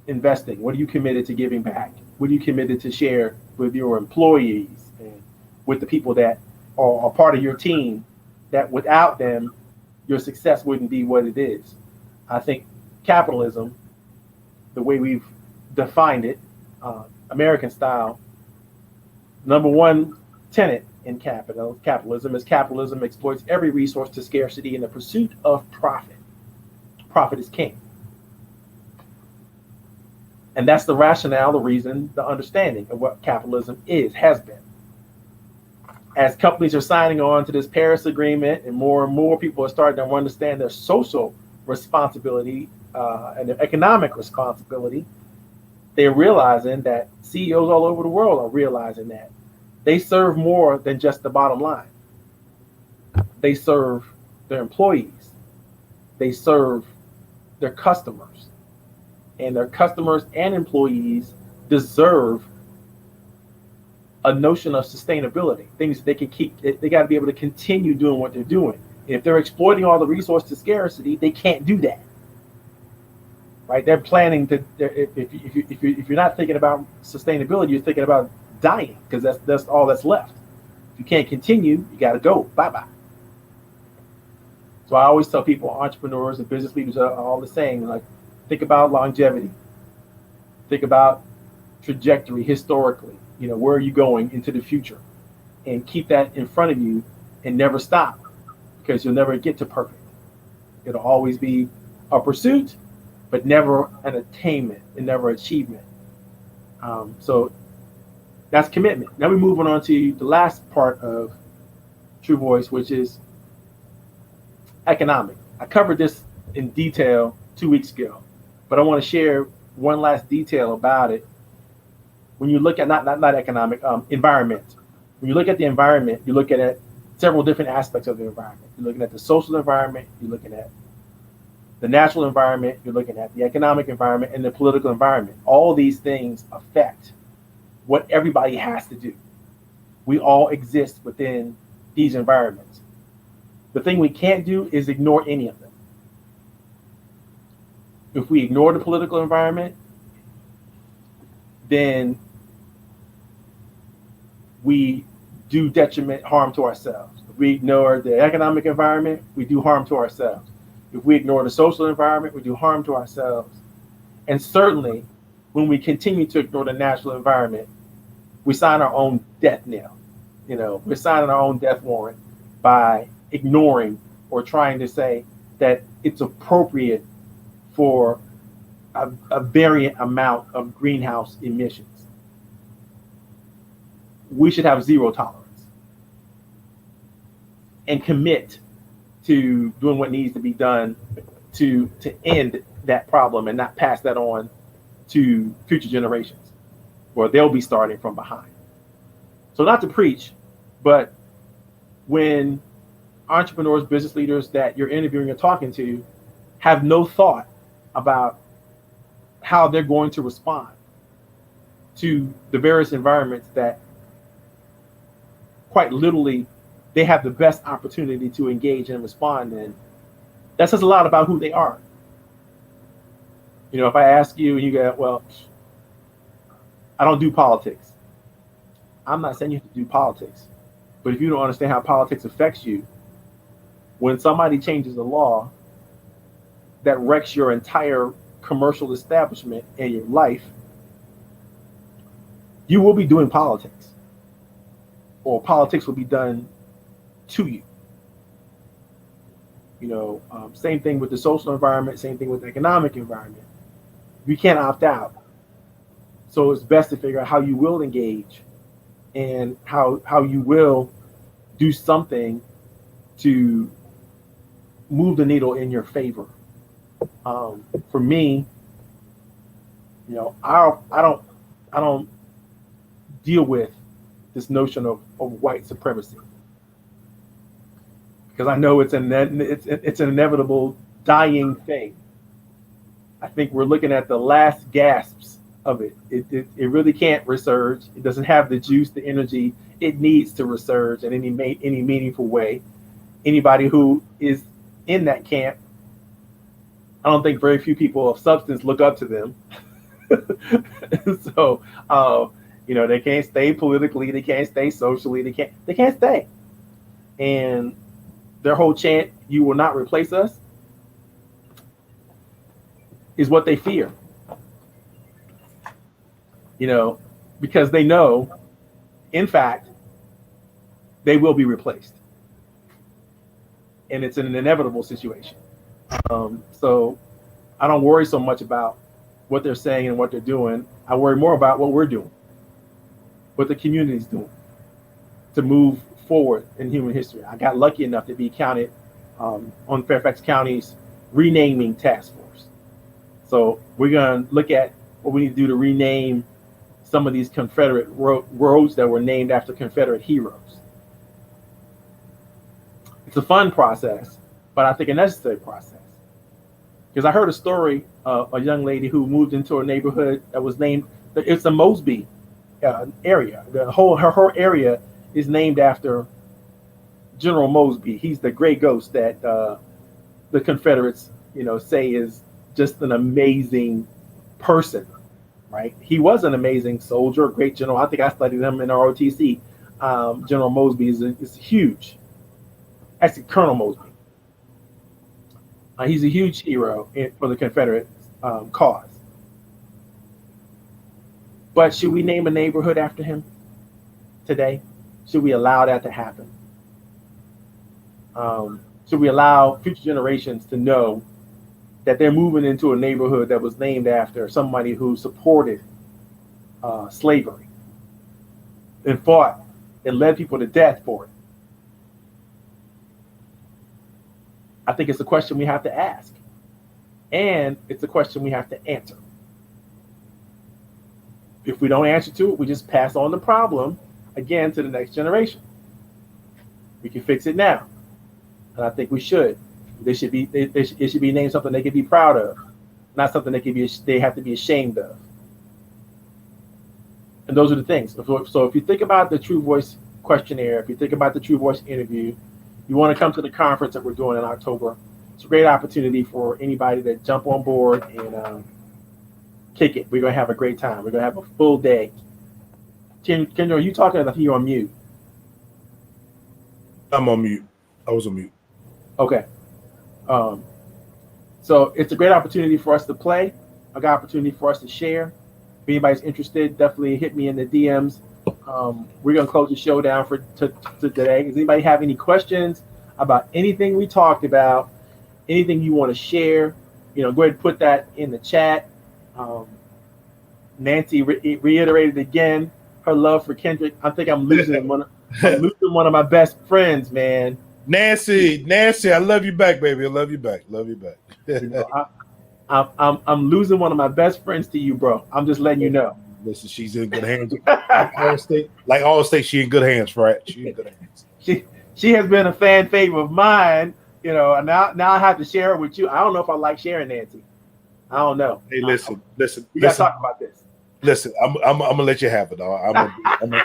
investing? What are you committed to giving back? What are you committed to share with your employees and with the people that are part of your team, that without them, your success wouldn't be what it is? I think capitalism, the way we've defined it, American style, number one tenet in capitalism is capitalism exploits every resource to scarcity in the pursuit of profit. Profit is king. And that's the rationale, the reason, the understanding of what capitalism has been. As companies are signing on to this Paris Agreement and more people are starting to understand their social responsibility and their economic responsibility, they're realizing that CEOs all over the world are realizing that they serve more than just the bottom line. They serve their employees. They serve their customers. And their customers and employees deserve a notion of sustainability, things that they can keep. They got to be able to continue doing what they're doing. And if they're exploiting all the resource to scarcity, they can't do that. Right? They're planning to. If you're not thinking about sustainability, you're thinking about dying, because that's all that's left. If you can't continue, you got to go. Bye. So I always tell people, entrepreneurs and business leaders are all the same. Like, think about longevity. Think about trajectory historically. Where are you going into the future? And keep that in front of you and never stop, because you'll never get to perfect. It'll always be a pursuit, but never an attainment and never achievement. So that's commitment. Now we're moving on to the last part of True Voice, which is economic. I covered this in detail 2 weeks ago, but I want to share one last detail about it. When you look at not economic, environment. When you look at the environment, you look at several different aspects of the environment. You're looking at the social environment, you're looking at the natural environment, you're looking at the economic environment, and the political environment. All these things affect what everybody has to do. We all exist within these environments. The thing we can't do is ignore any of them. If we ignore the political environment, then we do harm to ourselves. If we ignore the economic environment, we do harm to ourselves. If we ignore the social environment, we do harm to ourselves. And certainly, when we continue to ignore the natural environment, we sign our own death knell. We're signing our own death warrant by ignoring or trying to say that it's appropriate for a variant amount of greenhouse emissions. We should have zero tolerance and commit to doing what needs to be done to end that problem and not pass that on to future generations, or they'll be starting from behind. So not to preach, but when entrepreneurs, business leaders that you're interviewing or talking to have no thought about how they're going to respond to the various environments that quite literally they have the best opportunity to engage and respond in, that says a lot about who they are. If I ask you and you go, well, I don't do politics. I'm not saying you have to do politics, but if you don't understand how politics affects you, when somebody changes a law that wrecks your entire commercial establishment and your life, you will be doing politics, or politics will be done to you. Same thing with the social environment, same thing with the economic environment. You can't opt out. So it's best to figure out how you will engage and how you will do something to move the needle in your favor. For me, I don't deal with this notion of white supremacy because I know it's an inevitable dying thing. I think we're looking at the last gasps of it. It really can't resurge. It doesn't have the juice, the energy it needs to resurge in any meaningful way. Anybody who is in that camp, I don't think very few people of substance look up to them. So, they can't stay politically, they can't stay socially, they can't stay. And their whole chant, "You will not replace us," is what they fear. Because they know, in fact, they will be replaced. And it's an inevitable situation. So I don't worry so much about what they're saying and what they're doing. I worry more about what we're doing, what the community's doing to move forward in human history. I got lucky enough to be counted on Fairfax County's renaming task force. So we're going to look at what we need to do to rename some of these Confederate roads that were named after Confederate heroes. It's a fun process, but I think a necessary process. Because I heard a story of a young lady who moved into a neighborhood that was named, it's the Mosby area. Her area is named after General Mosby. He's the gray ghost that the Confederates, say is just an amazing person, right? He was an amazing soldier, a great general. I think I studied him in ROTC. General Mosby is huge. Actually, Colonel Mosby. He's a huge hero for the Confederate cause. But should we name a neighborhood after him today? Should we allow that to happen? Should we allow future generations to know that they're moving into a neighborhood that was named after somebody who supported slavery and fought and led people to death for it? I think it's a question we have to ask, and it's a question we have to answer. If we don't answer to it, we just pass on the problem again to the next generation. We can fix it now, and I think we should. It should be named something they can be proud of, not something they have to be ashamed of. And those are the things. So if you think about the True Voice questionnaire, if you think about the True Voice interview, you want to come to the conference that we're doing in October. It's a great opportunity for anybody to jump on board and kick it. We're going to have a great time. We're going to have a full day. Kendra, are you talking? I think you're on mute. I'm on mute. I was on mute. Okay. So it's a great opportunity for us to play, a good opportunity for us to share. If anybody's interested, definitely hit me in the DMs. We're going to close the show down for today. Does anybody have any questions about anything we talked about, anything you want to share? Go ahead and put that in the chat. Nancy reiterated again her love for Kendrick. I think I'm losing one of my best friends, man. Nancy, I love you back, baby. I love you back. I'm losing one of my best friends to you, bro. I'm just letting you know. Listen, she's in good hands. Like all state, she's in good hands, right? She's in good hands. She has been a fan favorite of mine, and now I have to share it with you. I don't know if I like sharing Nancy. I don't know. Hey, listen. We gotta talk about this. Listen, I'm gonna let you have it, dog. I'm gonna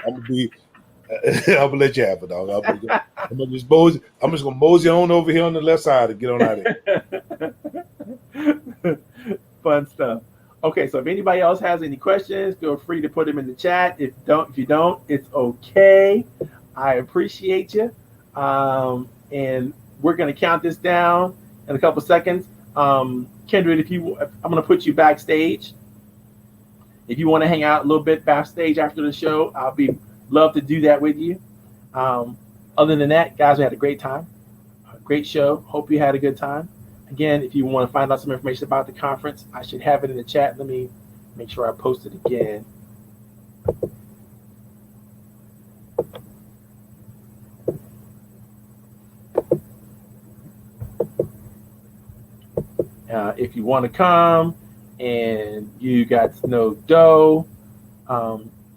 let you have it, dog. I'm just gonna mosey on over here on the left side and get on out of here. Fun stuff. Okay, so if anybody else has any questions, feel free to put them in the chat. If you don't, it's okay. I appreciate you. And we're gonna count this down in a couple seconds. Kendra, I'm gonna put you backstage. If you want to hang out a little bit backstage after the show, love to do that with you. Other than that, guys, we had a great time. Great show. Hope you had a good time. Again, if you want to find out some information about the conference, I should have it in the chat. Let me make sure I post it again. If you want to come and you got no dough,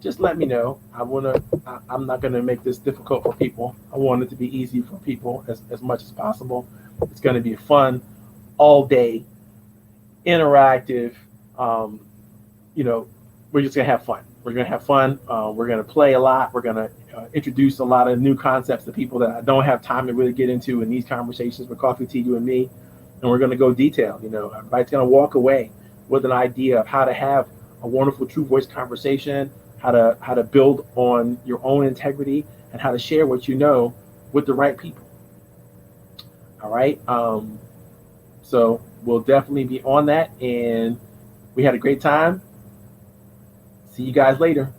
just let me know. I'm not gonna make this difficult for people. I want it to be easy for people as much as possible. It's gonna be fun, all day, interactive. You know, we're just gonna have fun. We're gonna have fun. We're gonna play a lot. We're gonna introduce a lot of new concepts to people that I don't have time to really get into in these conversations with Coffee Tea, you and me. And we're gonna go detailed. You know, everybody's gonna walk away with an idea of how to have a wonderful true voice conversation, how to build on your own integrity, and how to share what you know with the right people. All right. So we'll definitely be on that, and we had a great time. See you guys later.